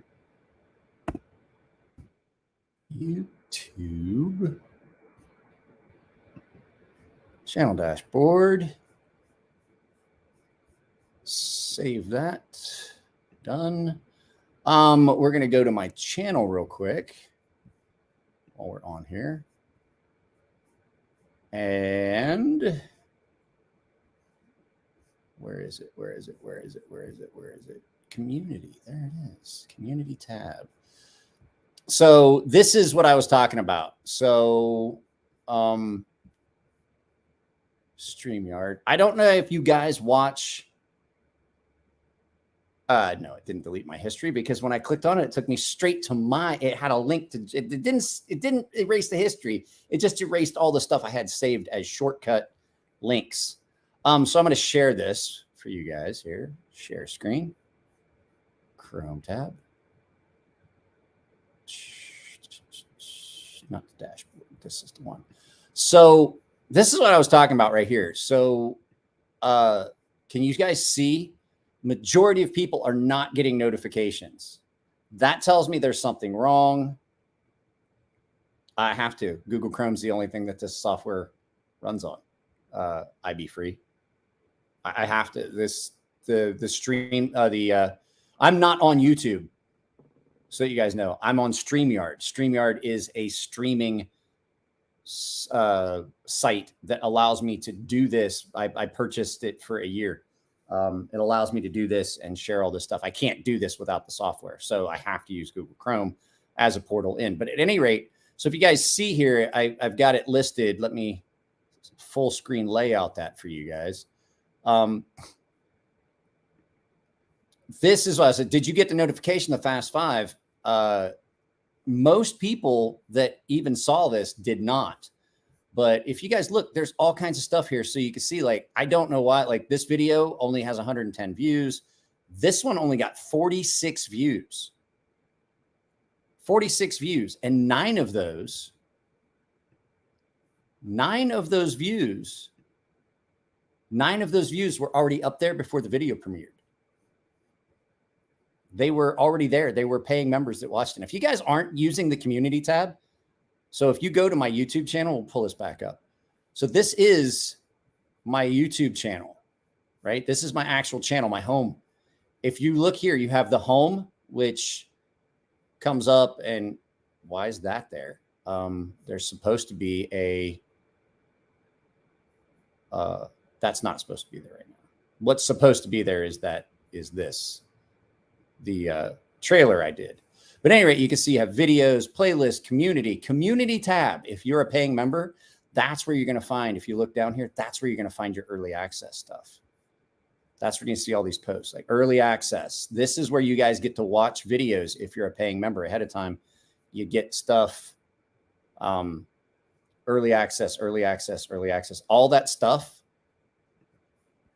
YouTube channel dashboard. Save that. Done. We're going to go to my channel real quick while we're on here. And where is it? Community. There it is. Community tab. So this is what I was talking about. So StreamYard. I don't know if you guys watch. No, it didn't delete my history because when I clicked on it, it took me straight to it had a link to it. It didn't erase the history. It just erased all the stuff I had saved as shortcut links. So I'm going to share this for you guys here. Share screen. Chrome tab. Not the dashboard. This is the one. So this is what I was talking about right here. So can you guys see? Majority of people are not getting notifications. That tells me there's something wrong. I have to. Google Chrome's the only thing that this software runs on. IB free. I have to. The stream. I'm not on YouTube, so that you guys know. I'm on StreamYard. StreamYard is a streaming site that allows me to do this. I purchased it for a year. It allows me to do this and share all this stuff. I can't do this without the software. So I have to use Google Chrome as a portal in. But at any rate, so if you guys see here, I've got it listed. Let me full screen layout that for you guys. This is what I said. Did you get the notification of Fast 5? Most people that even saw this did not. But if you guys look, there's all kinds of stuff here. So you can see, like, I don't know why, like this video only has 110 views. This one only got 46 views. 46 views, and nine of those views were already up there before the video premiered. They were already there. They were paying members that watched it. And if you guys aren't using the community tab, so if you go to my YouTube channel, we'll pull this back up. So this is my YouTube channel, right? This is my actual channel, my home. If you look here, you have the home, which comes up, and why is that there? There's supposed to be a, that's not supposed to be there right now. What's supposed to be there is this, the trailer I did. But at any rate, you can see you have videos, playlist, community tab. If you're a paying member, that's where you're going to find, if you look down here, that's where you're going to find your early access stuff. That's where you see all these posts, like early access. This is where you guys get to watch videos. If you're a paying member ahead of time, you get stuff, early access. All that stuff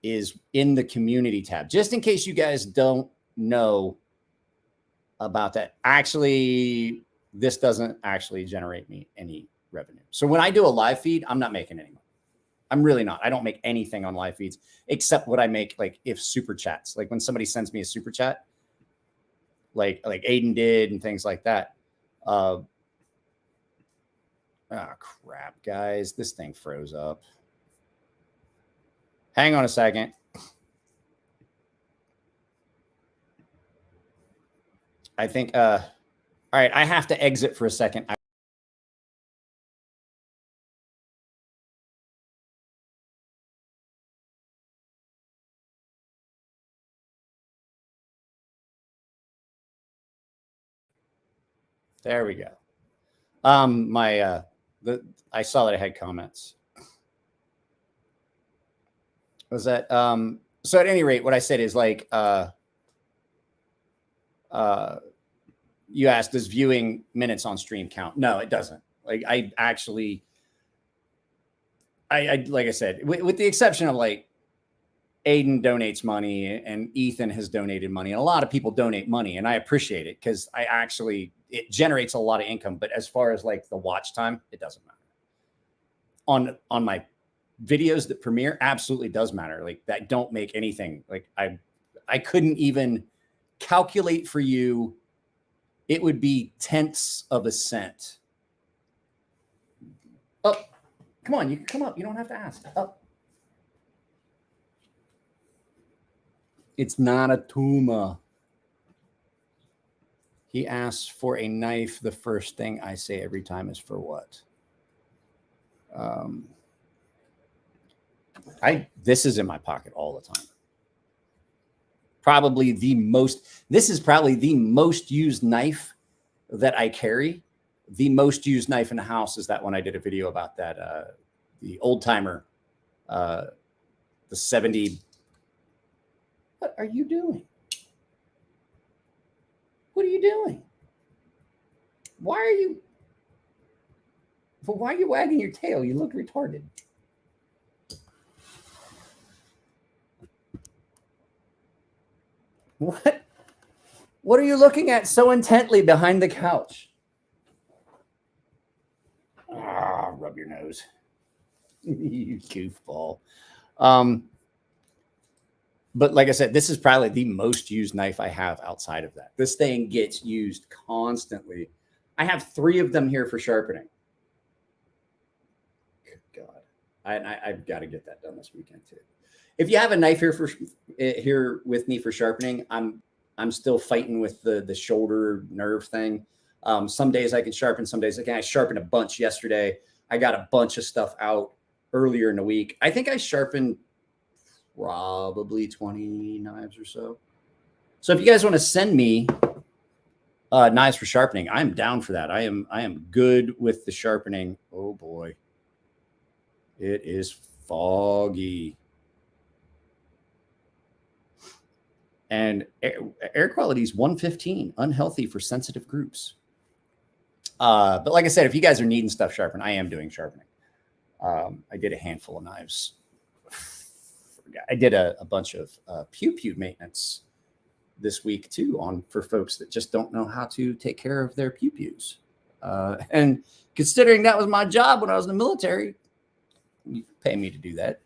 is in the community tab, just in case you guys don't know about that. Actually, this doesn't actually generate me any revenue. So when I do a live feed, I'm not making any money. I'm really not. I don't make anything on live feeds except what I make, like if super chats, like when somebody sends me a super chat, like Aiden did and things like that. Oh crap, guys, this thing froze up. Hang on a second. I think, all right, I have to exit for a second. There we go. I saw that I had comments. Was that, so at any rate, what I said is like, you asked, does viewing minutes on stream count? No, it doesn't. Like I actually, like I said, with the exception of like Aiden donates money and Ethan has donated money, and a lot of people donate money, and I appreciate it because it generates a lot of income. But as far as like the watch time, it doesn't matter. On my videos that premiere, absolutely does matter. Like that don't make anything. Like I couldn't even calculate for you. It would be tenths of a cent. Oh, come on, you can come up. You don't have to ask. Up. It's not a tumor. He asks for a knife. The first thing I say every time is for what? This is in my pocket all the time. This is probably the most used knife that I carry. The most used knife in the house is that one I did a video about, that the old timer, the 70. What are you doing? What are you doing? Why are you wagging your tail? You look retarded. What are you looking at so intently behind the couch? Rub your nose. You goofball. But like I said, this is probably the most used knife I have outside of that. This thing gets used constantly. I have 3 of them here for sharpening. Good God. I've got to get that done this weekend too. If you have a knife here with me for sharpening, I'm still fighting with the shoulder nerve thing. Some days I can sharpen, some days I can't. I sharpened a bunch yesterday. I got a bunch of stuff out earlier in the week. I think I sharpened probably 20 knives or so. So if you guys want to send me knives for sharpening, I'm down for that. I am good with the sharpening. Oh boy, it is foggy. And air quality is 115, unhealthy for sensitive groups. But like I said, if you guys are needing stuff sharpened, I am doing sharpening. I did a handful of knives. I did a bunch of pew-pew maintenance this week too for folks that just don't know how to take care of their pew-pews. And considering that was my job when I was in the military, you pay me to do that.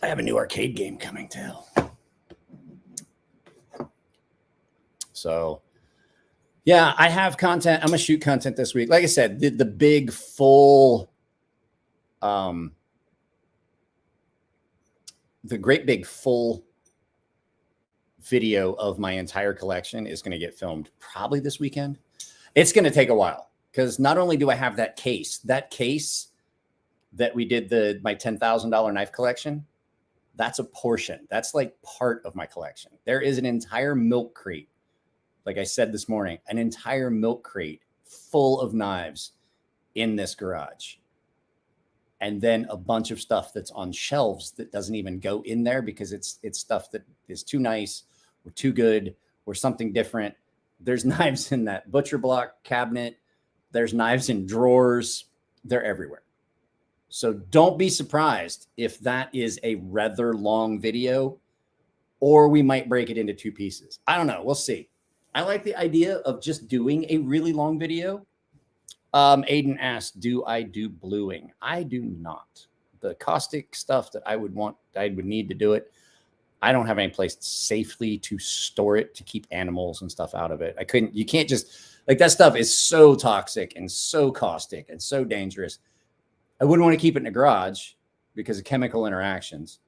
I have a new arcade game coming too. So yeah, I have content. I'm gonna shoot content this week. Like I said, the big full, the great big full video of my entire collection is going to get filmed probably this weekend. It's going to take a while because not only do I have that case that we did my $10,000 knife collection, that's a portion. That's like part of my collection. There is an entire milk crate. Like I said this morning, an entire milk crate full of knives in this garage. And then a bunch of stuff that's on shelves that doesn't even go in there because it's stuff that is too nice or too good or something different. There's knives in that butcher block cabinet. There's knives in drawers. They're everywhere. So don't be surprised if that is a rather long video, or we might break it into two pieces. I don't know. We'll see. I like the idea of just doing a really long video. Aiden asked, do I do bluing? I do not. The caustic stuff that I would need to do it. I don't have any place safely to store it, to keep animals and stuff out of it. You can't just, like, that stuff is so toxic and so caustic and so dangerous. I wouldn't want to keep it in a garage because of chemical interactions.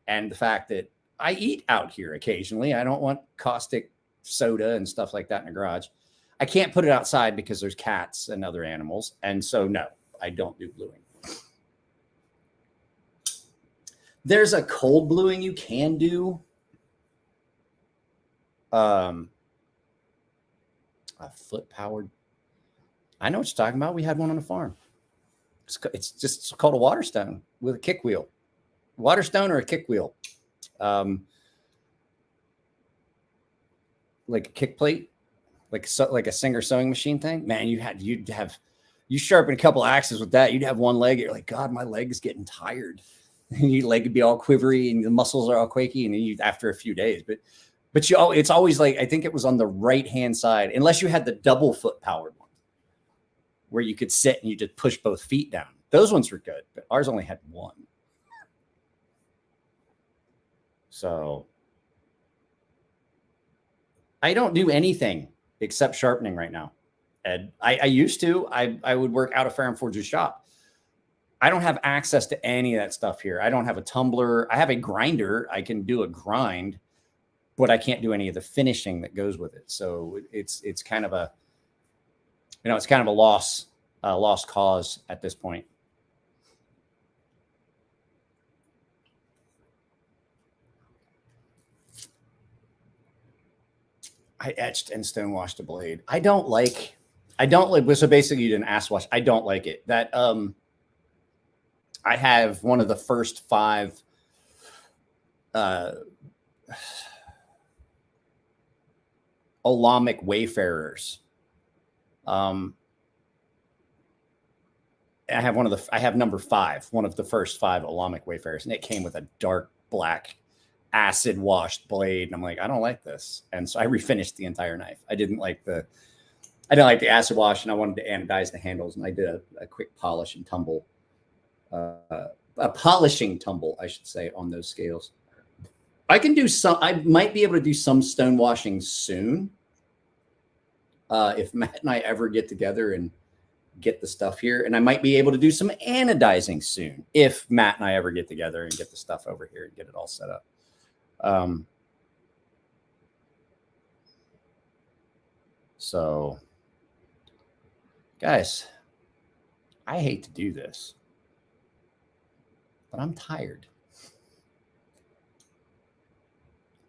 And the fact that I eat out here occasionally, I don't want caustic soda and stuff like that in a garage. I can't put it outside because there's cats and other animals. And so, no, I don't do bluing. There's a cold bluing you can do. A foot powered. I know what you're talking about. We had one on the farm. It's called a Waterstone with a kick wheel. Waterstone or a kick wheel. Like a kick plate. Like a Singer sewing machine thing, man. You sharpen a couple axes with that, you'd have one leg. You're like, God, my leg is getting tired. And your leg would be all quivery and the muscles are all quaky. And then after a few days, but it's always like, I think it was on the right hand side, unless you had the double foot powered one where you could sit and you just push both feet down. Those ones were good, but ours only had one. So I don't do anything except sharpening right now. And I used to. I would work out of Farron Forge's shop. I don't have access to any of that stuff here. I don't have a tumbler. I have a grinder. I can do a grind, but I can't do any of the finishing that goes with it. So it's kind of a, it's kind of a lost cause at this point. I etched and stone washed a blade. I don't like, so basically you did an ass wash. I don't like it. That, I have one of the first 5, Olamic Wayfarers. I have number 5, one of the first 5 Olamic Wayfarers, and it came with a dark black acid washed blade. And I'm like, I don't like this. And so I refinished the entire knife. I didn't like the acid wash, and I wanted to anodize the handles. And I did a quick polish and tumble, a polishing tumble, I should say, on those scales. I might be able to do some stone washing soon. If Matt and I ever get together and get the stuff here, and I might be able to do some anodizing soon if Matt and I ever get together and get the stuff over here and get it all set up. So guys, I hate to do this, but I'm tired.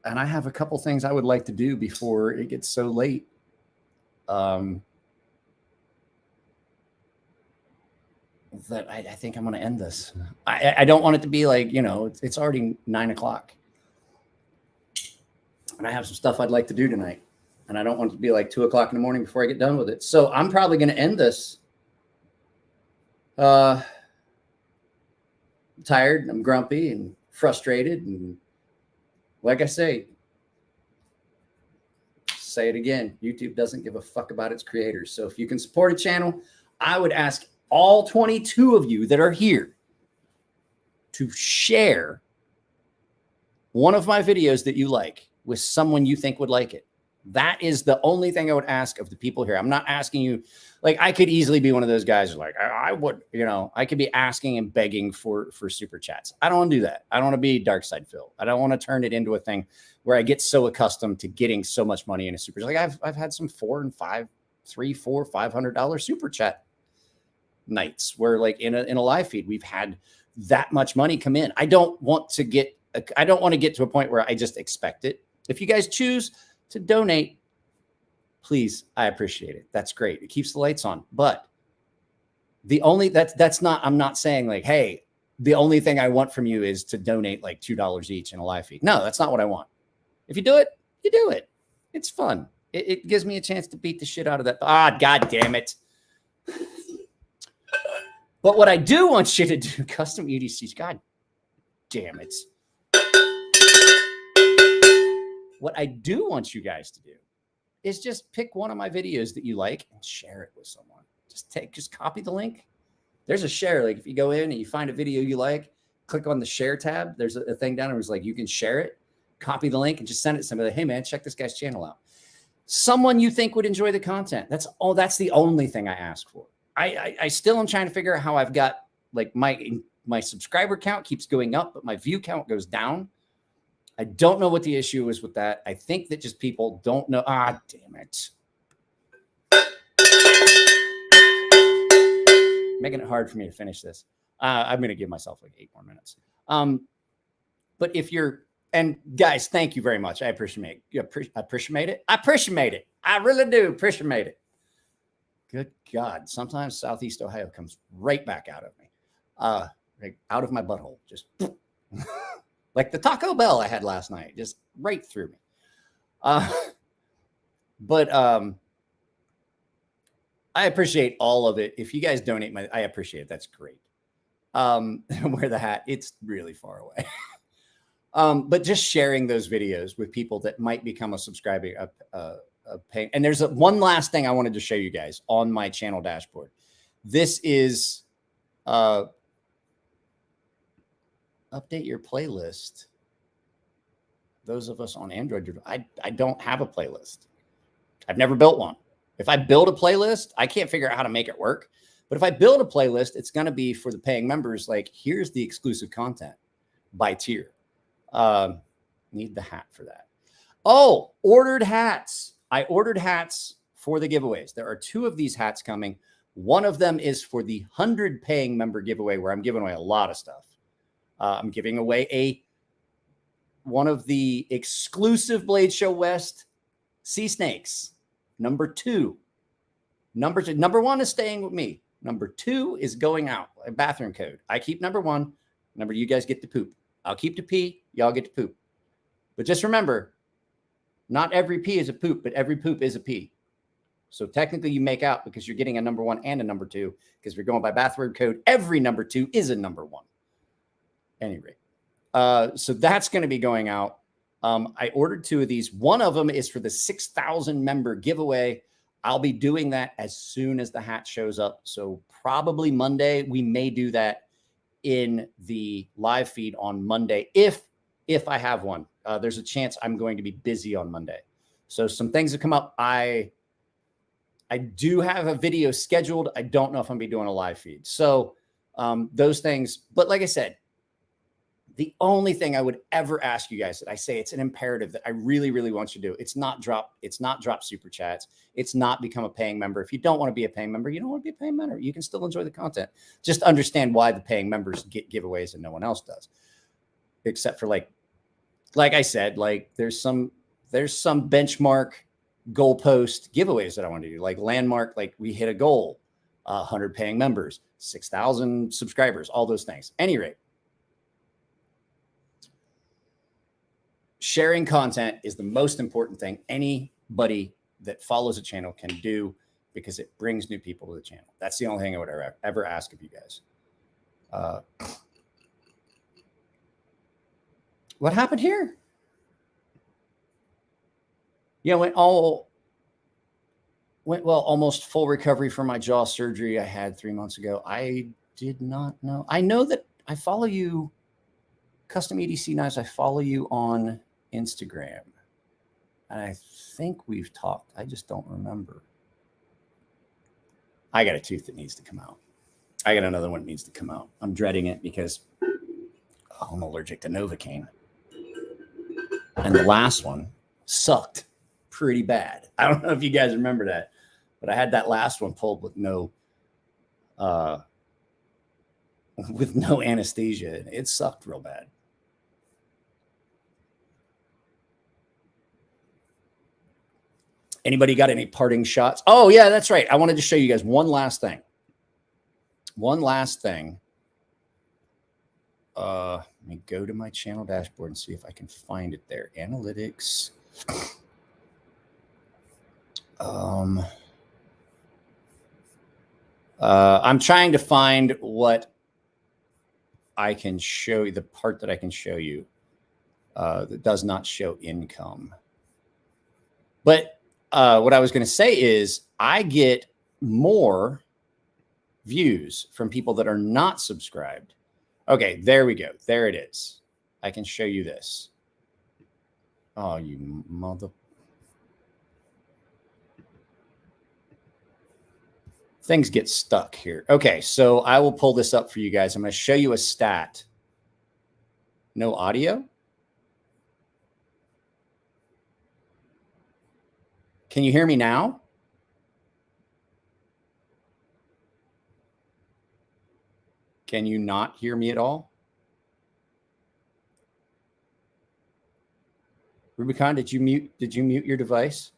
And I have a couple things I would like to do before it gets so late. That I think I'm going to end this. I don't want it to be like, it's already 9 o'clock. And I have some stuff I'd like to do tonight. And I don't want it to be like 2 o'clock in the morning before I get done with it. So I'm probably going to end this tired and I'm grumpy and frustrated. And like I say it again, YouTube doesn't give a fuck about its creators. So if you can support a channel, I would ask all 22 of you that are here to share one of my videos that you like with someone you think would like it. That is the only thing I would ask of the people here. I'm not asking you, like, I could easily be one of those guys who's like, I would, I could be asking and begging for super chats. I don't want to do that. I don't want to be dark side Phil. I don't want to turn it into a thing where I get so accustomed to getting so much money in a super. Like I've had some $500 super chat nights where, like, in a live feed, we've had that much money come in. I don't want to get to a point where I just expect it. If you guys choose to donate, please, I appreciate it. That's great. It keeps the lights on. But I'm not saying like, hey, the only thing I want from you is to donate like $2 each in a live feed. No, that's not what I want. If you do it, you do it. It's fun. It gives me a chance to beat the shit out of that. God damn it. But what I do want you to do, custom UDCs, God damn it. What I do want you guys to do is just pick one of my videos that you like and share it with someone. Just copy the link. There's a share. Like if you go in and you find a video you like, click on the share tab. There's a thing down there where it's like, you can share it, copy the link and just send it to somebody. Like, hey man, check this guy's channel out. Someone you think would enjoy the content. That's the only thing I ask for. I still am trying to figure out how I've got, like, my subscriber count keeps going up, but my view count goes down. I don't know what the issue is with that. I think that just people don't know. Damn it. Making it hard for me to finish this. I'm going to give myself like 8 more minutes. But and guys, thank you very much. I appreciate it. I appreciate it. I really do appreciate it. Good God. Sometimes Southeast Ohio comes right back out of me. Like out of my butthole. Just like the Taco Bell I had last night, just right through me. But I appreciate all of it. If you guys donate I appreciate it. That's great. Wear the hat. It's really far away. But just sharing those videos with people that might become a subscriber, pay. And there's one last thing I wanted to show you guys on my channel dashboard. This is update your playlist. Those of us on Android, I don't have a playlist. I've never built one. If I build a playlist, I can't figure out how to make it work. But if I build a playlist, it's going to be for the paying members. Like, here's the exclusive content by tier. Need the hat for that. Oh, ordered hats. I ordered hats for the giveaways. There are 2 of these hats coming. One of them is for the 100 paying member giveaway, where I'm giving away a lot of stuff. I'm giving away one of the exclusive Blade Show West Sea Snakes. Number 2. Number 1 is staying with me. Number 2 is going out. A bathroom code. I keep number 1. Number, you guys get to poop. I'll keep to pee. Y'all get to poop. But just remember, not every pee is a poop, but every poop is a pee. So technically you make out because you're getting a number 1 and a number 2, because if you're going by bathroom code, every number 2 is a number 1. Anyway, so that's going to be going out. I ordered 2 of these. One of them is for the 6,000 member giveaway. I'll be doing that as soon as the hat shows up. So probably Monday. We may do that in the live feed on Monday if I have one. There's a chance I'm going to be busy on Monday. So some things have come up. I do have a video scheduled. I don't know if I'm going to be doing a live feed. So those things. But like I said, the only thing I would ever ask you guys, that I say it's an imperative that I really, really want you to do, it's not drop super chats. It's not become a paying member. If you don't want to be a paying member, you don't want to be a paying member. You can still enjoy the content. Just understand why the paying members get giveaways and no one else does. Except for like I said, like there's some benchmark goalpost giveaways that I want to do, like landmark, like we hit a goal, 100 paying members, 6,000 subscribers, all those things. Any rate, sharing content is the most important thing anybody that follows a channel can do, because it brings new people to the channel. That's the only thing I would ever ask of you guys. What happened here? Yeah, went well, almost full recovery from my jaw surgery I had 3 months ago. I did not know. I know that I follow you, Custom EDC Knives. I follow you on Instagram. And I think we've talked. I just don't remember. I got a tooth that needs to come out. I got another one that needs to come out. I'm dreading it because I'm allergic to Novocaine. And the last one sucked pretty bad. I don't know if you guys remember that, but I had that last one pulled with no anesthesia. It sucked real bad. Anybody got any parting shots? Oh, yeah, that's right. I wanted to show you guys one last thing. Let me go to my channel dashboard and see if I can find it there. Analytics. I'm trying to find what I can show you, the part that I can show you that does not show income. But what I was going to say is I get more views from people that are not subscribed. Okay, there we go. There it is. I can show you this. Oh, you mother. Things get stuck here. Okay, so I will pull this up for you guys. I'm going to show you a stat. No audio? Can you hear me now? Can you not hear me at all? Rubicon, did you mute your device?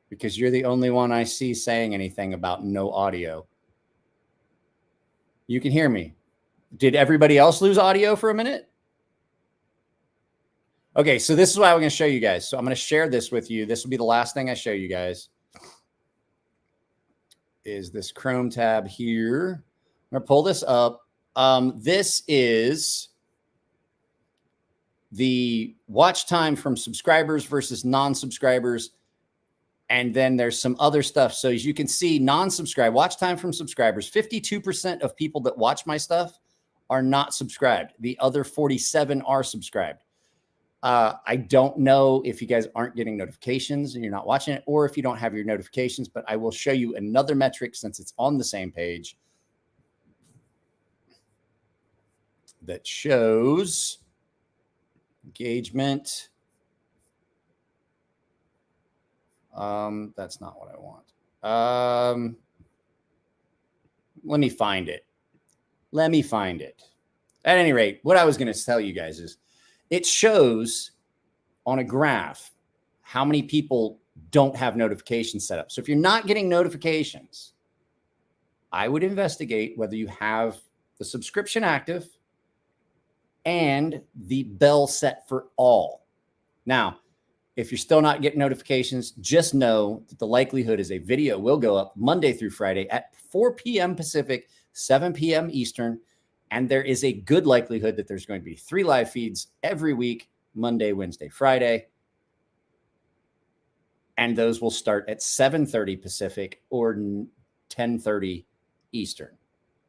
Because you're the only one I see saying anything about no audio. You can hear me. Did everybody else lose audio for a minute? Okay, so this is what I'm going to show you guys. So I'm going to share this with you. This will be the last thing I show you guys. Is this Chrome tab here. I'm going to pull this up. This is the watch time from subscribers versus non-subscribers. And then there's some other stuff. So as you can see, non-subscribe watch time from subscribers, 52% of people that watch my stuff are not subscribed. The other 47 are subscribed. I don't know if you guys aren't getting notifications and you're not watching it, or if you don't have your notifications, but I will show you another metric since it's on the same page that shows engagement. That's not what I want. Let me find it. At any rate, what I was going to tell you guys is it shows on a graph how many people don't have notifications set up. So if you're not getting notifications, I would investigate whether you have the subscription active and the bell set for all. Now, if you're still not getting notifications, just know that the likelihood is a video will go up Monday through Friday at 4 p.m. Pacific, 7 p.m. Eastern. And there is a good likelihood that there's going to be 3 live feeds every week, Monday, Wednesday, Friday. And those will start at 7:30 Pacific or 10:30 Eastern.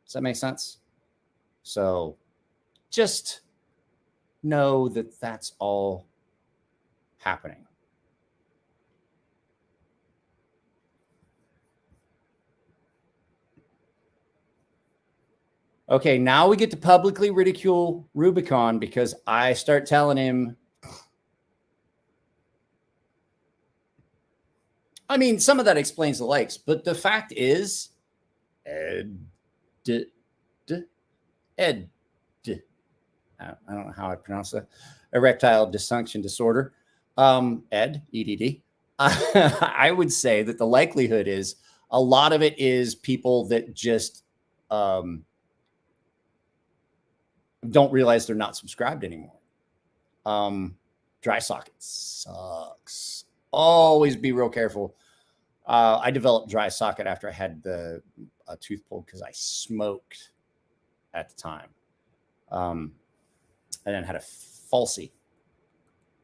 Does that make sense? So just know that that's all happening. Okay, now we get to publicly ridicule Rubicon because I start telling him. I mean, some of that explains the likes, but the fact is, I don't know how I pronounce that. Erectile dysfunction disorder. EDD. I would say that the likelihood is a lot of it is people that just don't realize they're not subscribed anymore. Dry socket sucks. Always be real careful. I developed dry socket after I had a tooth pulled because I smoked at the time. And then had a falsie.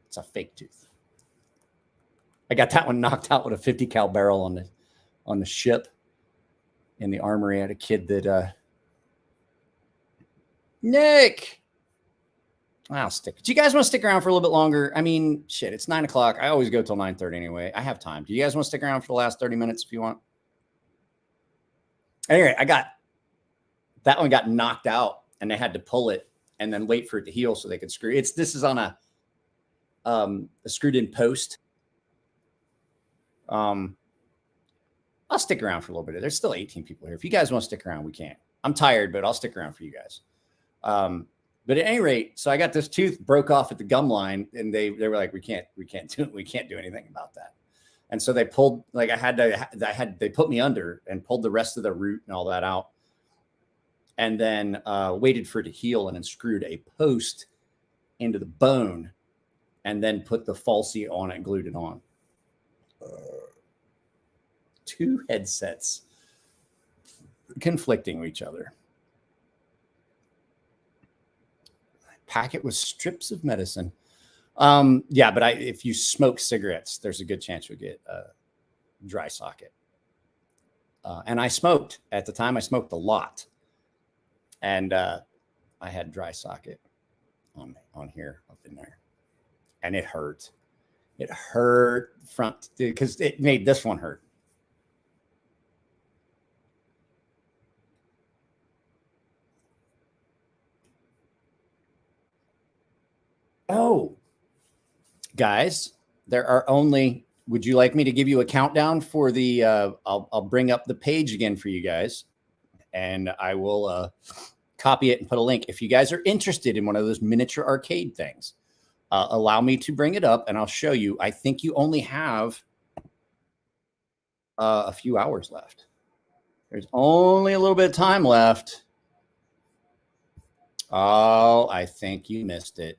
It's a fake tooth. I got that one knocked out with a 50 cal barrel on the ship in the armory. I had a kid that Nick. I'll stick. Do you guys want to stick around for a little bit longer? I mean, shit, it's 9 o'clock. I always go till 9:30 anyway. I have time. Do you guys want to stick around for the last 30 minutes if you want? Anyway, that one got knocked out and they had to pull it and then wait for it to heal so they could screw. This is on a screwed in post. I'll stick around for a little bit. There's still 18 people here. If you guys want to stick around, we can. I'm tired, but I'll stick around for you guys. But at any rate, so I got this tooth broke off at the gum line, and they were like, we can't do anything about that. And so they pulled, like they put me under and pulled the rest of the root and all that out, and then waited for it to heal and then screwed a post into the bone, and then put the falsie on it and glued it on. 2 headsets conflicting with each other. Packet with strips of medicine. Yeah, but if you smoke cigarettes, there's a good chance you'll get a dry socket. And I smoked at the time. I smoked a lot, and I had dry socket on here up in there, and it hurt. It hurt front because it made this one hurt. Oh, guys, there are only. Would you like me to give you a countdown for the? I'll bring up the page again for you guys, and I will copy it and put a link. If you guys are interested in one of those miniature arcade things, allow me to bring it up, and I'll show you. I think you only have a few hours left. There's only a little bit of time left. Oh, I think you missed it.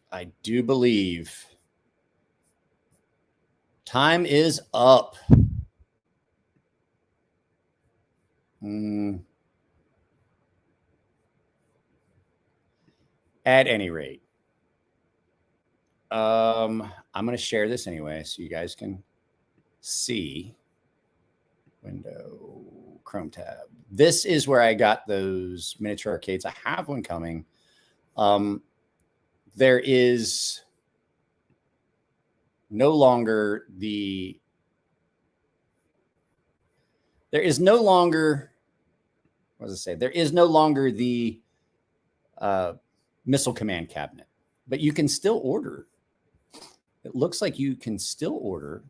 I do believe time is up. At any rate, I'm going to share this anyway so you guys can see. Window, Chrome tab. This is where I got those miniature arcades. I have one coming. There is no longer what does it say? There is no longer the missile command cabinet, but you can still order. It looks like you can still order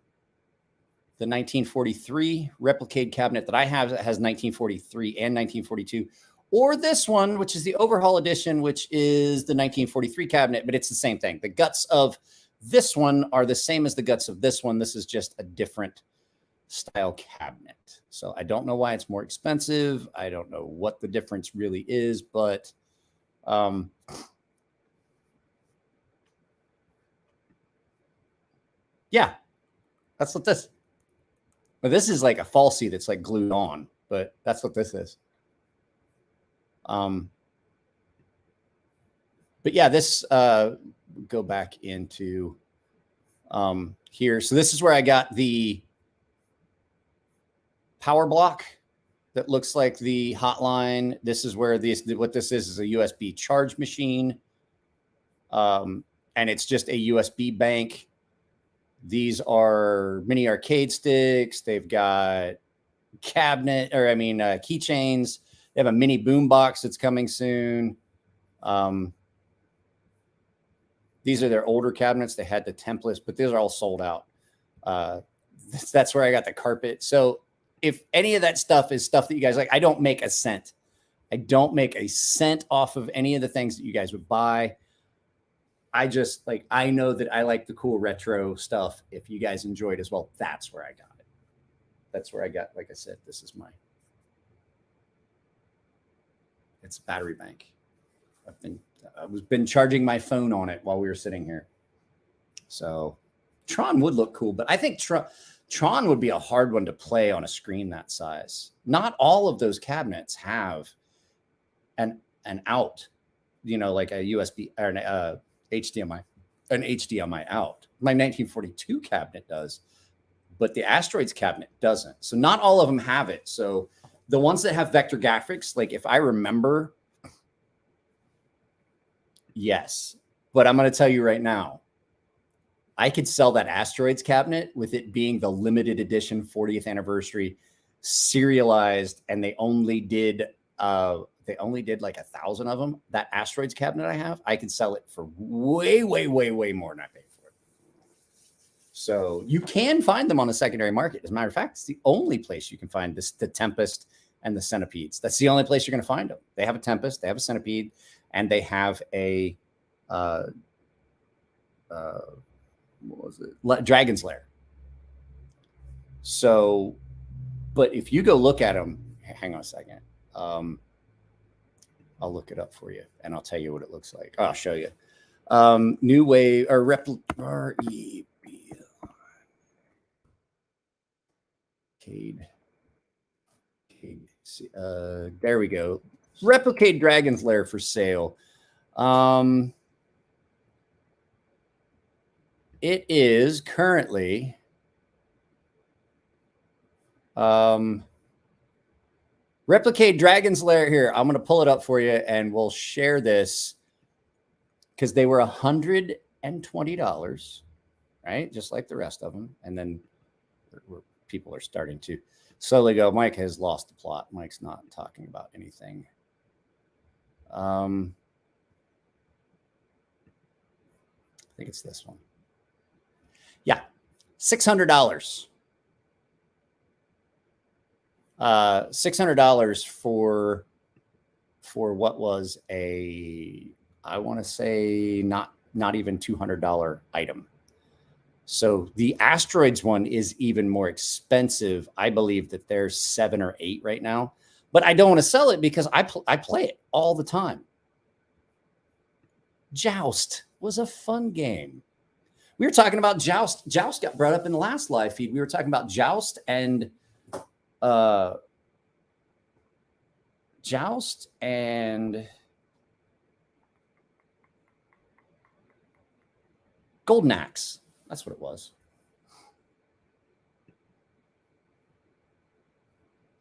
the 1943 Replicade cabinet that I have that has 1943 and 1942. Or this one, which is the overhaul edition, which is the 1943 cabinet, but it's the same thing. The guts of this one are the same as the guts of this one. This is just a different style cabinet. So I don't know why it's more expensive. I don't know what the difference really is, but yeah, that's what this. But this is like a falsie that's like glued on, but that's what this is. But yeah, this go back into here. So this is where I got the power block that looks like the hotline. This is where what this is a USB charge machine. And it's just a USB bank. These are mini arcade sticks. They've got keychains. They have a mini boom box that's coming soon. These are their older cabinets. They had the templates, but these are all sold out. That's where I got the carpet. So if any of that stuff is stuff that you guys like, I don't make a cent. I don't make a cent off of any of the things that you guys would buy. I just I know that I like the cool retro stuff. If you guys enjoy it as well, that's where I got it. That's where I got, like I said, this is it's a battery bank. I've been charging my phone on it while we were sitting here. So Tron would look cool, but I think Tron would be a hard one to play on a screen that size. Not all of those cabinets have an an out, like a USB or an HDMI out. My 1942 cabinet does, but the Asteroids cabinet doesn't. So not all of them have it. So the ones that have vector graphics, like if I remember, yes. But I'm going to tell you right now, I could sell that Asteroids cabinet with it being the limited edition 40th anniversary serialized, and they only did like 1,000 of them. That Asteroids cabinet I have, I can sell it for way, way, way, way more than I paid for it. So you can find them on the secondary market. As a matter of fact, it's the only place you can find the Tempest and the Centipedes. That's the only place you're going to find them. They have a Tempest, they have a Centipede, and they have a what was it? Dragon's Lair. So, but if you go look at them, hang on a second. I'll look it up for you and I'll tell you what it looks like. I'll show you. New Wave or Replicade. There we go. Replicade Dragon's Lair for sale. It is currently Replicate Dragon's Lair here. I'm going to pull it up for you and we'll share this because they were $120, right? Just like the rest of them. And then people are starting to slowly go, Mike has lost the plot. Mike's not talking about anything. I think it's this one. Yeah, $600. $600 for what was I want to say not even $200 item. So the Asteroids one is even more expensive. I believe that there's 7 or 8 right now, but I don't want to sell it because I play it all the time. Joust was a fun game. We were talking about Joust. Joust got brought up in the last live feed. We were talking about Joust and Golden Axe. That's what it was.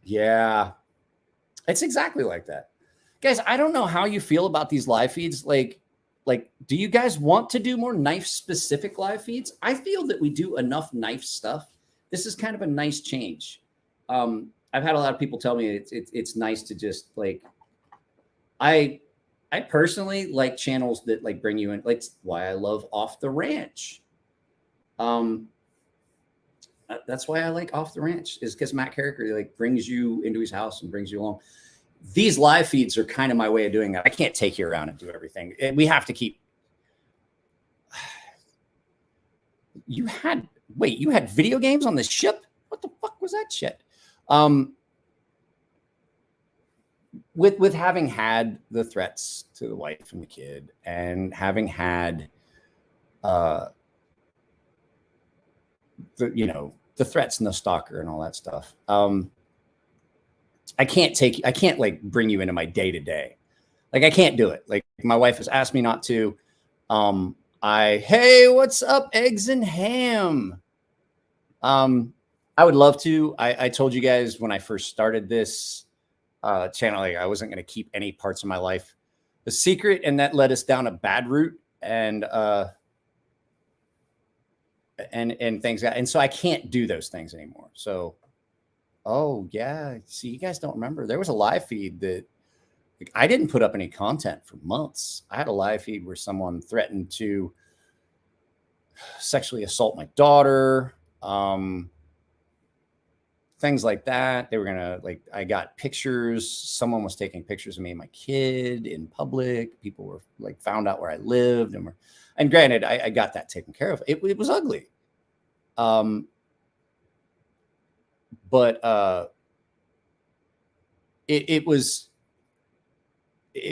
Yeah, it's exactly like that. Guys, I don't know how you feel about these live feeds. Like, do you guys want to do more knife-specific live feeds? I feel that we do enough knife stuff. This is kind of a nice change. I've had a lot of people tell me it's nice to just like, I personally like channels that like bring you in. Like why I love Off the Ranch. That's why I like Off the Ranch is because Matt Carricker like brings you into his house and brings you along. These live feeds are kind of my way of doing that. I can't take you around and do everything. We have to keep. You had video games on this ship? What the fuck was that shit? With having had the threats to the wife and the kid, and having had the threats and the stalker and all that stuff. I can't like bring you into my day to day. Like I can't do it. Like my wife has asked me not to. Hey, what's up, eggs and ham? I would love to. I told you guys when I first started this channel, like I wasn't going to keep any parts of my life a secret, and that led us down a bad route. And things got, and so I can't do those things anymore. So, oh yeah, see, you guys don't remember. There was a live feed that like, I didn't put up any content for months. I had a live feed where someone threatened to sexually assault my daughter, things like that. They were gonna I got pictures. Someone was taking pictures of me and my kid in public. People were like found out where I lived, and granted, I got that taken care of. It was ugly. But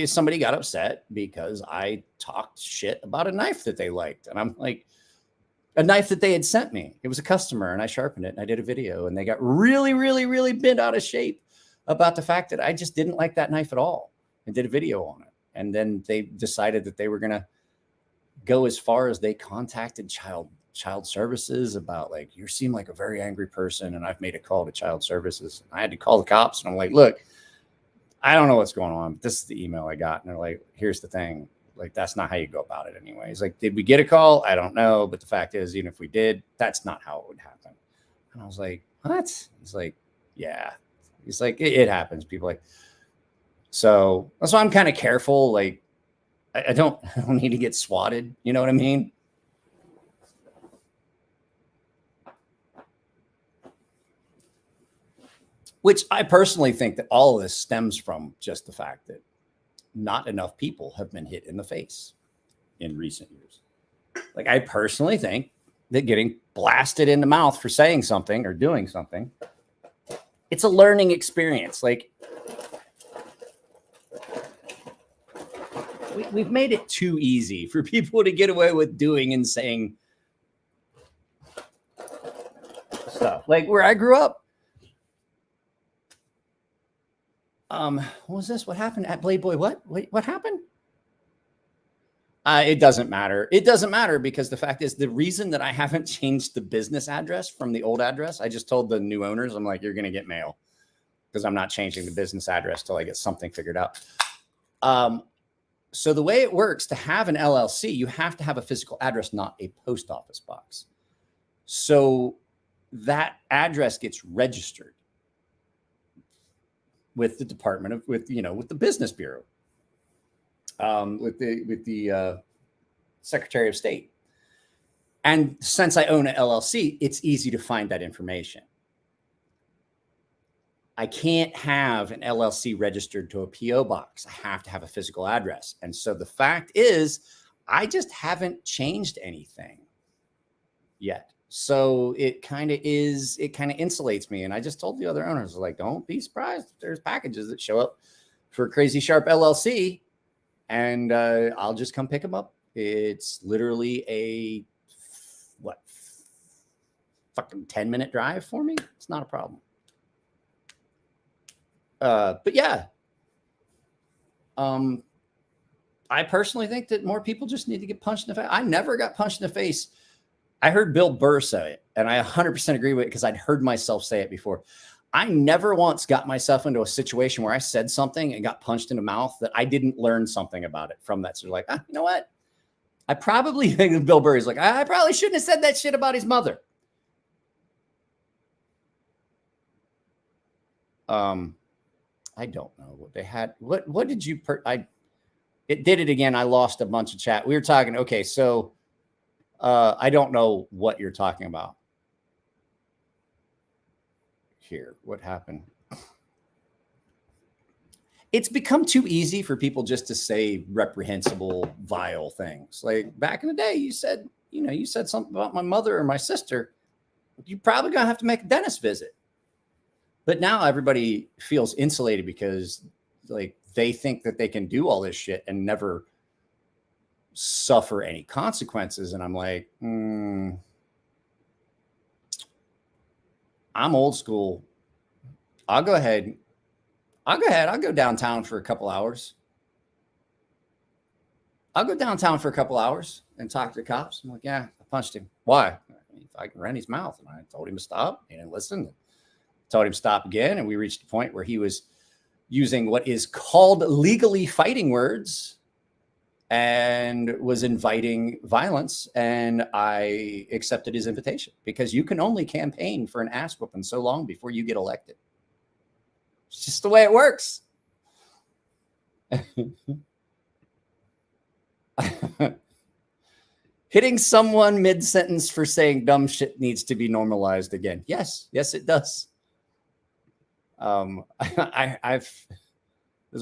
somebody got upset because I talked shit about a knife that they liked. And I'm like, a knife that they had sent me. It was a customer and I sharpened it and I did a video, and they got really, really, really bent out of shape about the fact that I just didn't like that knife at all. and did a video on it. And then they decided that they were going to go as far as they contacted child services about like, you seem like a very angry person. And I've made a call to child services. I had to call the cops and I'm like, look, I don't know what's going on, but this is the email I got. And they're like, here's the thing. Like, that's not how you go about it anyway. He's like, did we get a call? I don't know. But the fact is, even if we did, that's not how it would happen. And I was like, what? He's like, yeah. He's like, it happens. People like, so I'm kind of careful. Like, I don't need to get swatted. You know what I mean? Which I personally think that all of this stems from just the fact that not enough people have been hit in the face in recent years. Like, I personally think that getting blasted in the mouth for saying something or doing something, it's a learning experience. Like, we've made it too easy for people to get away with doing and saying stuff. Like, where I grew up, what was this? What happened at Blade Boy? What happened? It doesn't matter. It doesn't matter because the fact is, the reason that I haven't changed the business address from the old address, I just told the new owners, I'm like, you're going to get mail because I'm not changing the business address till I get something figured out. So the way it works, to have an LLC, you have to have a physical address, not a post office box. So that address gets registered with the Department of, with the Business Bureau, with the Secretary of State. And since I own an LLC, it's easy to find that information. I can't have an LLC registered to a PO box. I have to have a physical address. And so the fact is, I just haven't changed anything yet. So it kind of insulates me. And I just told the other owners, like, don't be surprised if there's packages that show up for Crazy Sharp LLC, and I'll just come pick them up. It's literally a fucking 10-minute drive for me. It's not a problem. But yeah, I personally think that more people just need to get punched in the face. I never got punched in the face. I heard Bill Burr say it, and I 100% agree with it because I'd heard myself say it before. I never once got myself into a situation where I said something and got punched in the mouth that I didn't learn something about it from that. So like, you know what? I probably think Bill Burr is like, I probably shouldn't have said that shit about his mother. I don't know what they had. What did you, it did it again. I lost a bunch of chat. We were talking. Okay. So, I don't know what you're talking about here. What happened? It's become too easy for people just to say reprehensible, vile things. Like back in the day, you said something about my mother or my sister, you're probably going to have to make a dentist visit. But now everybody feels insulated because like they think that they can do all this shit and never suffer any consequences. And I'm like, I'm old school. I'll go ahead. I'll go downtown for a couple hours. I'll go downtown for a couple hours and talk to the cops. I'm like, yeah, I punched him. Why? If I can rent his mouth. And I told him to stop. He didn't listen. Told him to stop again. And we reached a point where he was using what is called legally fighting words and was inviting violence. And I accepted his invitation because you can only campaign for an ass whooping so long before you get elected. It's just the way it works. Hitting someone mid-sentence for saying dumb shit needs to be normalized again. Yes, it does. Those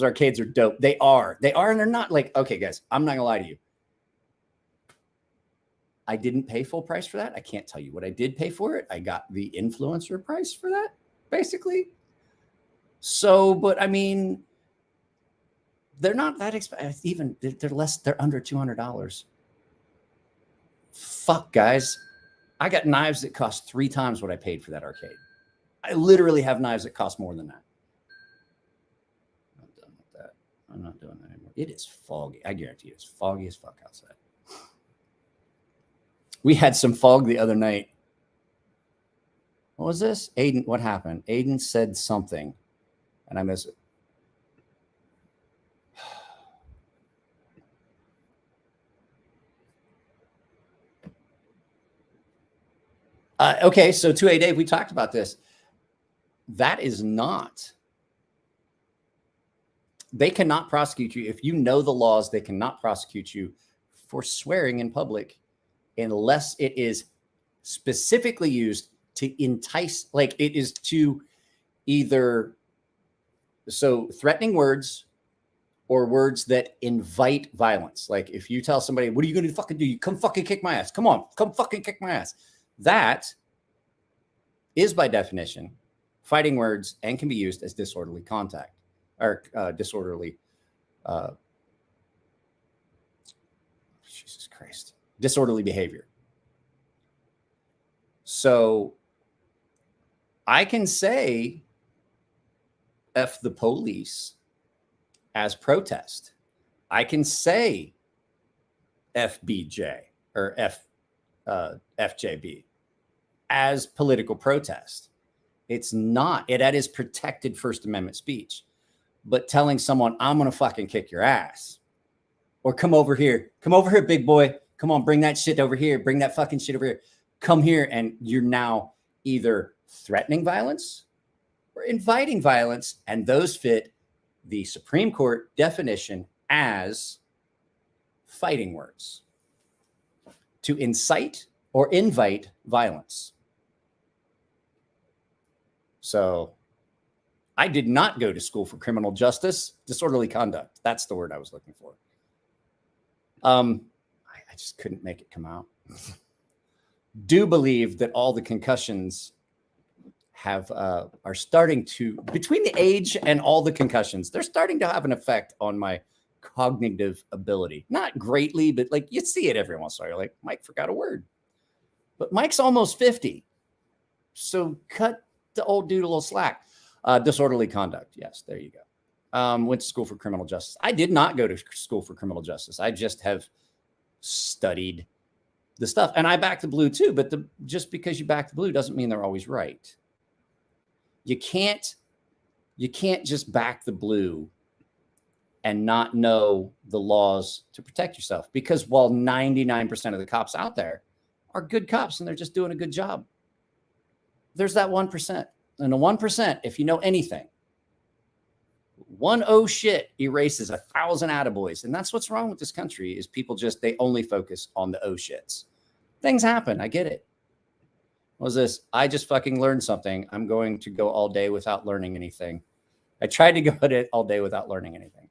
arcades are dope. They are, and they're not like, okay, guys, I'm not gonna lie to you. I didn't pay full price for that. I can't tell you what I did pay for it. I got the influencer price for that, basically. So, but I mean, they're not that expensive. Even they're under $200. Fuck, guys. I got knives that cost 3 times what I paid for that arcade. I literally have knives that cost more than that. I'm done with that. I'm not doing that anymore. It is foggy. I guarantee you, it's foggy as fuck outside. We had some fog the other night. What was this? Aiden, what happened? Aiden said something, and I missed it. Okay, so 2A Dave, we talked about this. That is not. They cannot prosecute you. If you know the laws, they cannot prosecute you for swearing in public unless it is specifically used to entice, like it is to either, so threatening words or words that invite violence. Like if you tell somebody, what are you going to fucking do? You come fucking kick my ass. Come on, come fucking kick my ass. That is by definition fighting words and can be used as disorderly contact or disorderly, Jesus Christ, disorderly behavior. So I can say F the police as protest. I can say FBJ or FJB as political protest. It's not, that is protected First Amendment speech. But telling someone, I'm going to fucking kick your ass, or come over here, big boy. Come on, bring that shit over here. Bring that fucking shit over here. Come here. And you're now either threatening violence or inviting violence. And those fit the Supreme Court definition as fighting words, to incite or invite violence. So I did not go to school for criminal justice, disorderly conduct. That's the word I was looking for. I just couldn't make it come out. Do believe that all the concussions are starting to, between the age and all the concussions, they're starting to have an effect on my cognitive ability. Not greatly, but like you see it every once in a while. You're like, Mike forgot a word. But Mike's almost 50. So cut the old dude a little slack. Disorderly conduct. Yes, there you go. Went to school for criminal justice. I did not go to school for criminal justice. I just have studied the stuff. And I back the blue too. But just because you back the blue doesn't mean they're always right. You can't just back the blue and not know the laws to protect yourself. Because while 99% of the cops out there are good cops and they're just doing a good job, there's that 1%. And the 1%, if you know anything, one oh shit erases 1,000 attaboys. And that's what's wrong with this country is people they only focus on the oh shits. Things happen. I get it. What was this? I just fucking learned something. I'm going to go all day without learning anything. I tried to go at it all day without learning anything.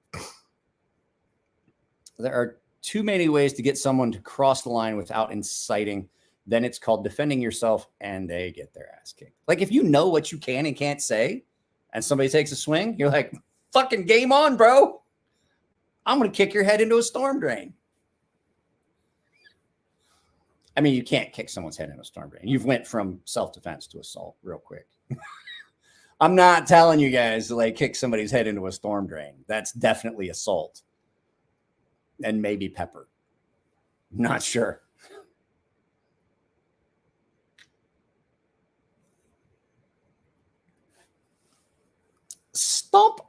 There are too many ways to get someone to cross the line without inciting. Then it's called defending yourself and they get their ass kicked. Like if you know what you can and can't say and somebody takes a swing, you're like, fucking game on, bro. I'm going to kick your head into a storm drain. I mean, you can't kick someone's head into a storm drain. You've went from self-defense to assault real quick. I'm not telling you guys to like kick somebody's head into a storm drain. That's definitely assault. And maybe pepper. Not sure. Stomp.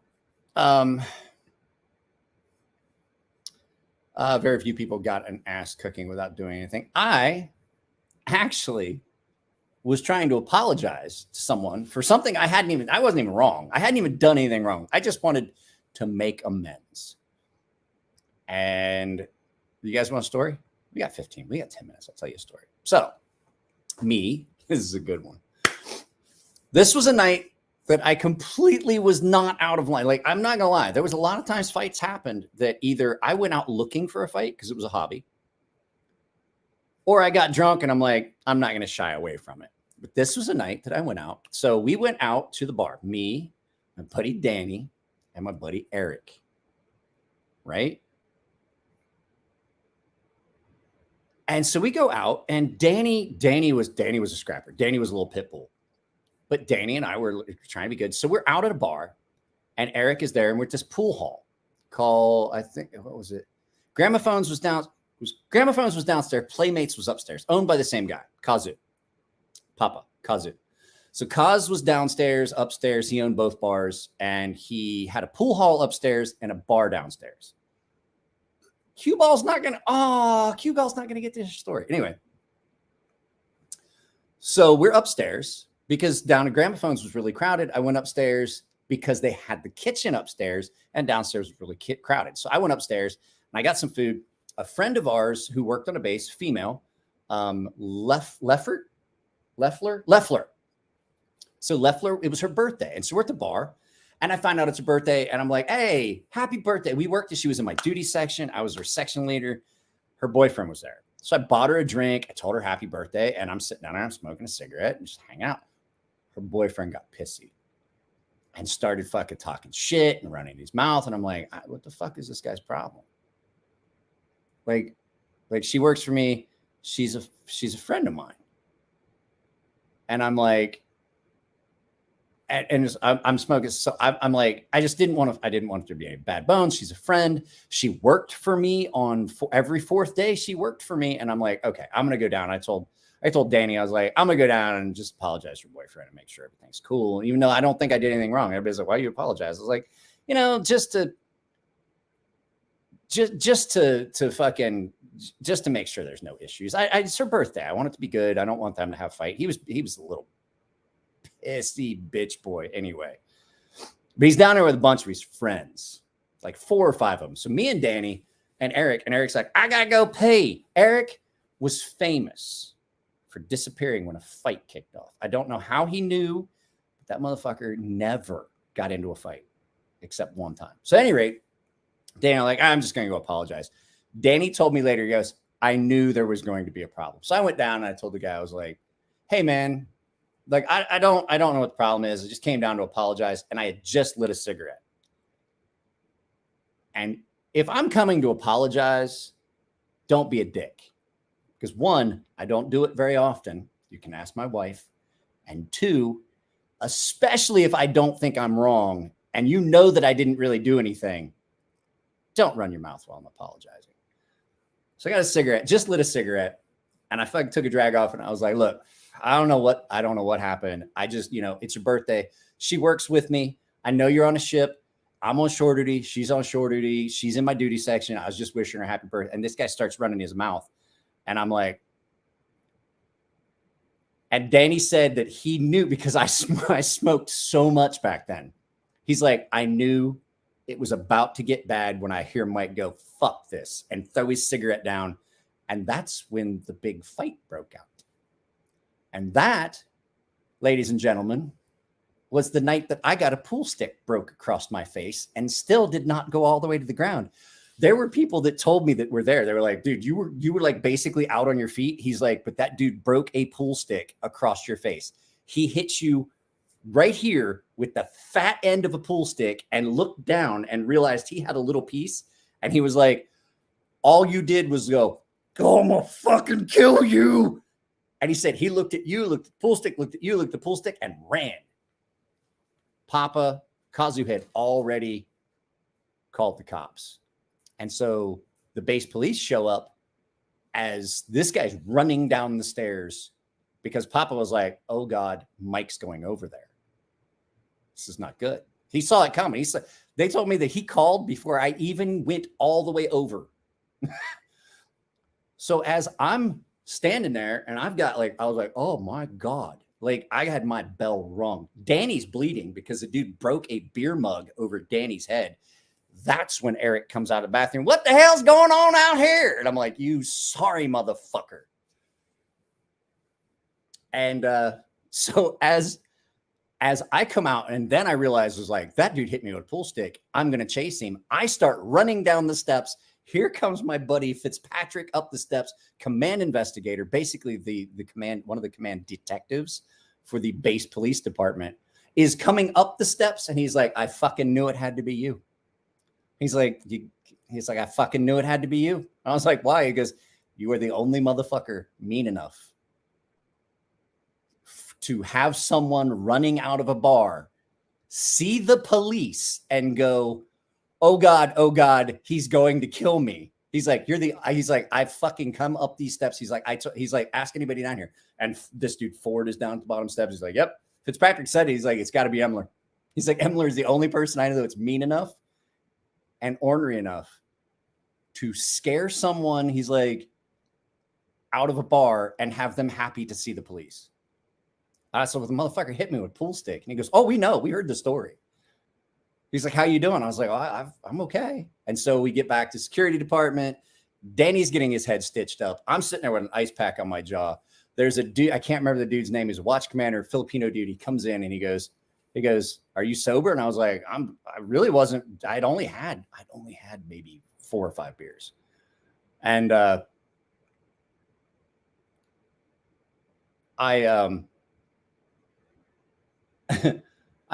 Very few people got an ass cooking without doing anything. I actually was trying to apologize to someone for something I wasn't even wrong. I hadn't even done anything wrong. I just wanted to make amends. And you guys want a story? We got 10 minutes. I'll tell you a story. So this is a good one. This was a night that I completely was not out of line. Like, I'm not gonna lie. There was a lot of times fights happened that either I went out looking for a fight because it was a hobby, or I got drunk and I'm like, I'm not gonna shy away from it. But this was a night that I went out. So we went out to the bar, me, my buddy Danny, and my buddy Eric. Right? And so we go out, and Danny was a scrapper. Danny was a little pit bull. But Danny and I were trying to be good. So we're out at a bar, and Eric is there, and we're at this pool hall. call, I think, what was it? Gramophones was downstairs. Playmates was upstairs, owned by the same guy, Kazu. Papa, Kazu. So Kaz was downstairs, upstairs. He owned both bars, and he had a pool hall upstairs and a bar downstairs. Cue Ball's not gonna get this story. Anyway, so we're upstairs because down at Gramophones was really crowded. I went upstairs because they had the kitchen upstairs, and downstairs was really crowded. So I went upstairs and I got some food. A friend of ours who worked on a base, female, Leffler. So Leffler, it was her birthday. And so we're at the bar and I find out it's her birthday and I'm like, hey, happy birthday. We worked, she was in my duty section. I was her section leader. Her boyfriend was there. So I bought her a drink. I told her happy birthday and I'm sitting down there, I'm smoking a cigarette and just hanging out. Her boyfriend got pissy and started fucking talking shit and running his mouth. And I'm like, what the fuck is this guy's problem? Like she works for me. She's a friend of mine. And I'm like, and I'm smoking. So I'm like, I didn't want there to be any bad bones. She's a friend. She worked for me on every fourth day. She worked for me. And I'm like, okay, I'm going to go down. I told Danny, I was like, I'm going to go down and just apologize to your boyfriend and make sure everything's cool. Even though I don't think I did anything wrong. Everybody's like, why do you apologize? I was like, just to make sure there's no issues. It's her birthday. I want it to be good. I don't want them to have a fight. He was a little pissy bitch boy anyway. But he's down there with a bunch of his friends, like 4 or 5 of them. So me and Danny and Eric's like, I gotta go pee. Eric was famous for disappearing when a fight kicked off. I don't know how he knew, but that motherfucker never got into a fight except one time. So at any rate, Danny, I'm just gonna go apologize. Danny told me later, he goes, I knew there was going to be a problem. So I went down and I told the guy, I was like, hey man, I don't know what the problem is. I just came down to apologize. And I had just lit a cigarette. And if I'm coming to apologize, don't be a dick. Because 1, I don't do it very often. You can ask my wife. And 2, especially if I don't think I'm wrong and you know that I didn't really do anything, don't run your mouth while I'm apologizing. So I got a cigarette, just lit a cigarette. And I fucking took a drag off and I was like, look, I don't know what happened. I just, it's your birthday. She works with me. I know you're on a ship. I'm on shore duty. She's on shore duty. She's in my duty section. I was just wishing her happy birthday. And this guy starts running his mouth. And I'm like, and Danny said that he knew because I smoked so much back then. He's like, I knew it was about to get bad when I hear Mike go, fuck this, and throw his cigarette down. And that's when the big fight broke out. And that, ladies and gentlemen, was the night that I got a pool stick broke across my face and still did not go all the way to the ground. There were people that told me that were there. They were like, dude, you were like basically out on your feet. He's like, but that dude broke a pool stick across your face. He hit you right here with the fat end of a pool stick and looked down and realized he had a little piece. And he was like, all you did was go, I'm gonna fucking kill you. And he said he looked at you, looked at the pool stick, looked at you, looked at the pool stick, and ran. Papa Kazu had already called the cops. And so the base police show up as this guy's running down the stairs because Papa was like, oh God, Mike's going over there. This is not good. He saw it coming. They told me that he called before I even went all the way over. So as I'm standing there and I was like, oh my God. I had my bell rung. Danny's bleeding because the dude broke a beer mug over Danny's head. That's when Eric comes out of the bathroom. What the hell's going on out here? And I'm like, you sorry motherfucker. And so as I come out and then I realized was like, that dude hit me with a pool stick. I'm going to chase him. I start running down the steps. Here comes my buddy Fitzpatrick up the steps, command investigator, basically one of the command detectives for the base police department is coming up the steps. And he's like, I fucking knew it had to be you. He's like, I fucking knew it had to be you. I was like, why? He goes, you were the only motherfucker mean enough to have someone running out of a bar, see the police and go, oh God, he's going to kill me. He's like, I fucking come up these steps. He's like, he's like, ask anybody down here. And this dude Ford is down at the bottom steps. He's like, yep. Fitzpatrick said it. He's like, it's got to be Emler. He's like, Emler is the only person I know that's mean enough and ornery enough to scare someone, he's like, out of a bar and have them happy to see the police. So the motherfucker hit me with a pool stick. And he goes, oh, we know. We heard the story. He's like, how you doing? I was like, oh, I'm okay. And so we get back to security department. Danny's getting his head stitched up. I'm sitting there with an ice pack on my jaw. There's a dude, I can't remember the dude's name. He's a watch commander, Filipino dude. He comes in and he goes, are you sober? And I was like, I really wasn't. I'd only had maybe 4 or 5 beers. And I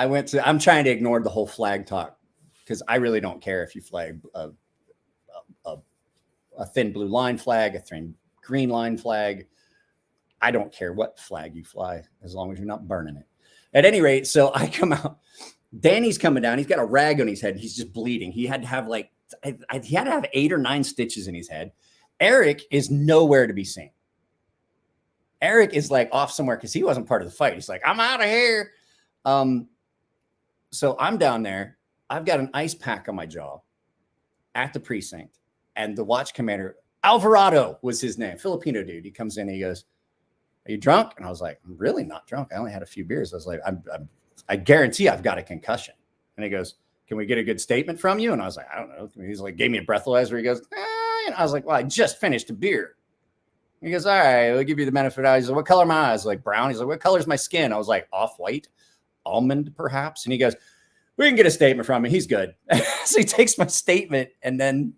went to, I'm trying to ignore the whole flag talk because I really don't care if you flag a thin blue line flag, a thin green line flag. I don't care what flag you fly as long as you're not burning it. At any rate, so I come out, Danny's coming down. He's got a rag on his head. He's just bleeding. He had to have he had to have 8 or 9 stitches in his head. Eric is nowhere to be seen. Eric is like off somewhere because he wasn't part of the fight. He's like, I'm out of here. So I'm down there. I've got an ice pack on my jaw at the precinct. And the watch commander, Alvarado was his name, Filipino dude. He comes in and he goes, are you drunk? And I was like, I'm really not drunk. I only had a few beers. I was like, I guarantee I've got a concussion. And he goes, can we get a good statement from you? And I was like, I don't know. He's like, gave me a breathalyzer. He goes, and I was like, well, I just finished a beer. He goes, all right, we'll give you the benefit of the doubt. He's like, what color are my eyes? Like brown. He's like, what color is my skin? I was like, off-white, almond, perhaps. And he goes, we can get a statement from him. He's good. So he takes my statement and then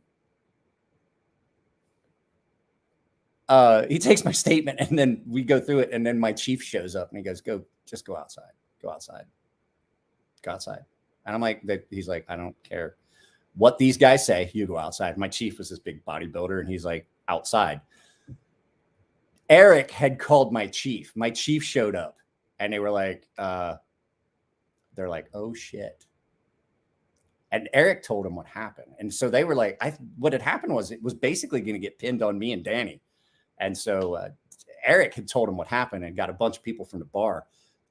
we go through it. And then my chief shows up and he goes, just go outside. Go outside. Go outside. And I'm like, he's like, I don't care what these guys say. You go outside. My chief was this big bodybuilder and he's like, outside. Eric had called my chief. My chief showed up and they were like, they're like, oh shit. And Eric told him what happened. And so they were like, what had happened was it was basically going to get pinned on me and Danny. And so Eric had told him what happened and got a bunch of people from the bar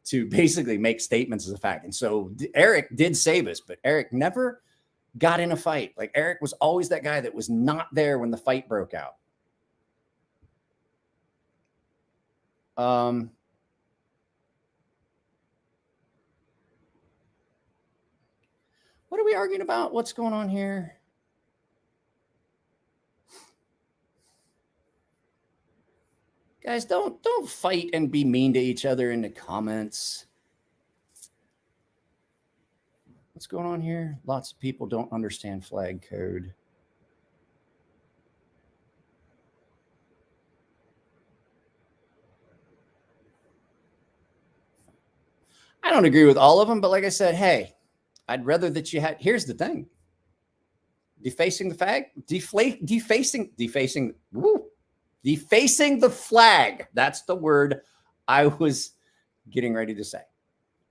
to basically make statements as a fact. And so Eric did save us, but Eric never got in a fight. Like Eric was always that guy that was not there when the fight broke out. What are we arguing about? What's going on here? Guys, don't fight and be mean to each other in the comments. What's going on here? Lots of people don't understand flag code. I don't agree with all of them, but like I said, hey, I'd rather that you had, here's the thing. Defacing the flag, defacing the flag. That's the word I was getting ready to say.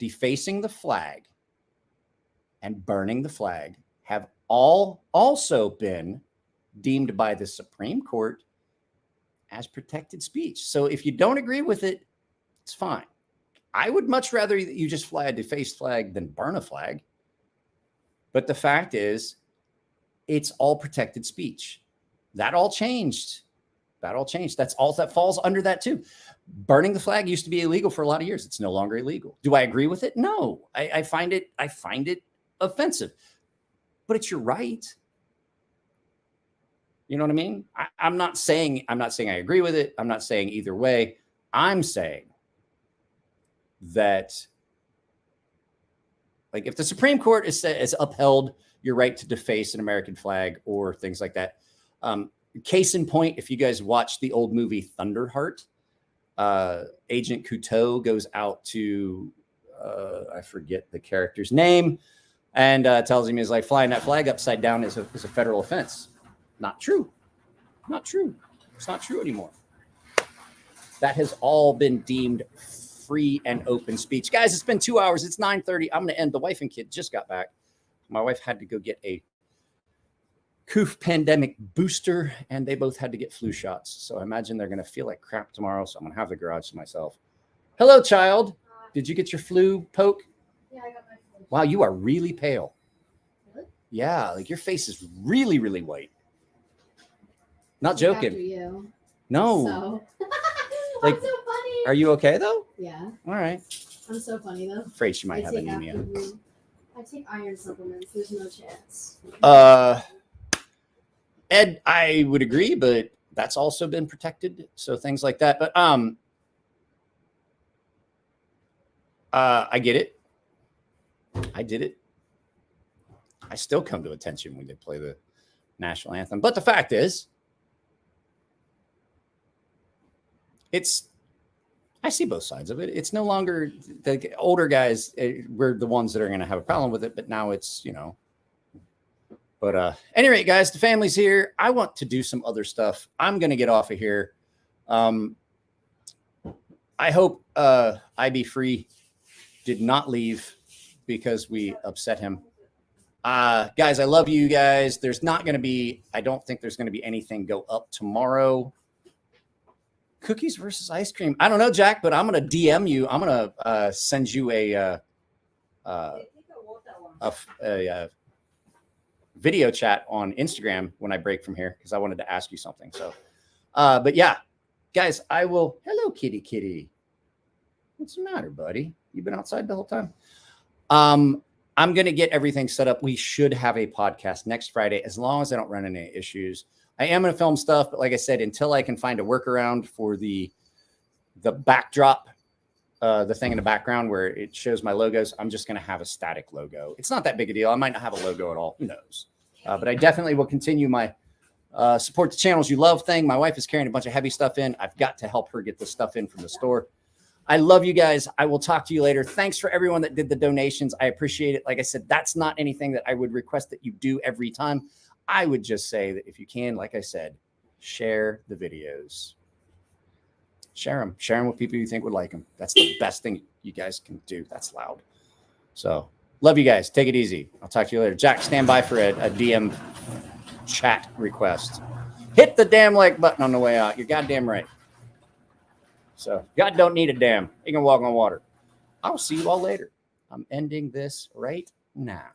Defacing the flag and burning the flag have all also been deemed by the Supreme Court as protected speech. So if you don't agree with it, it's fine. I would much rather you just fly a defaced flag than burn a flag. But the fact is, it's all protected speech. That all changed. That's all that falls under that too. Burning the flag used to be illegal for a lot of years. It's no longer illegal. Do I agree with it? No. I find it offensive. But it's your right. You know what I mean? I'm not saying I agree with it. I'm not saying either way. I'm saying that, like, if the Supreme Court is upheld your right to deface an American flag or things like that. Case in point, if you guys watch the old movie Thunderheart, Agent Cousteau goes out to, I forget the character's name, and tells him, he's like, flying that flag upside down is a federal offense. Not true. Not true. It's not true anymore. That has all been deemed free and open speech. Guys, it's been 2 hours. It's 9:30. I'm going to end. The wife and kid just got back. My wife had to go get a Coof pandemic booster, and they both had to get flu shots. So I imagine they're going to feel like crap tomorrow. So I'm going to have the garage to myself. Hello, child. Did you get your flu poke? Yeah, I got my flu. Wow, you are really pale. Really? Yeah, like your face is really, really white. Not Like joking. After you. No. So. Like, I'm so funny. Are you okay though? Yeah. All right. I'm so funny though. Afraid she might have anemia. I take iron supplements. There's no chance. Ed, I would agree, but that's also been protected. So things like that. But I get it. I did it. I still come to attention when they play the national anthem. But the fact is, I see both sides of it. It's no longer the older guys. We're the ones that are going to have a problem with it. But now it's, But at any rate, guys, the family's here. I want to do some other stuff. I'm going to get off of here. I hope IB Free did not leave because we upset him. Guys, I love you guys. There's not going to be, I don't think there's going to be anything go up tomorrow. Cookies versus ice cream. I don't know, Jack, but I'm going to DM you. I'm going to send you a video chat on Instagram when I break from here because I wanted to ask you something. So, but yeah, guys, I will. Hello, kitty, kitty. What's the matter, buddy? You've been outside the whole time. I'm going to get everything set up. We should have a podcast next Friday as long as I don't run into any issues. I am going to film stuff, but like I said, until I can find a workaround for the backdrop, the thing in the background where it shows my logos, I'm just going to have a static logo. It's not that big a deal. I might not have a logo at all. Who knows? But I definitely will continue my support the channels you love thing. My wife is carrying a bunch of heavy stuff in. I've got to help her get this stuff in from the store. I love you guys. I will talk to you later. Thanks for everyone that did the donations. I appreciate it. Like I said, that's not anything that I would request that you do every time. I would just say that if you can, like I said, share the videos. Share them with people you think would like them. That's the best thing you guys can do. That's loud. So love you guys. Take it easy. I'll talk to you later. Jack, stand by for a DM chat request. Hit the damn like button on the way out. You're goddamn right. So God don't need a dam. He can walk on water. I'll see you all later. I'm ending this right now.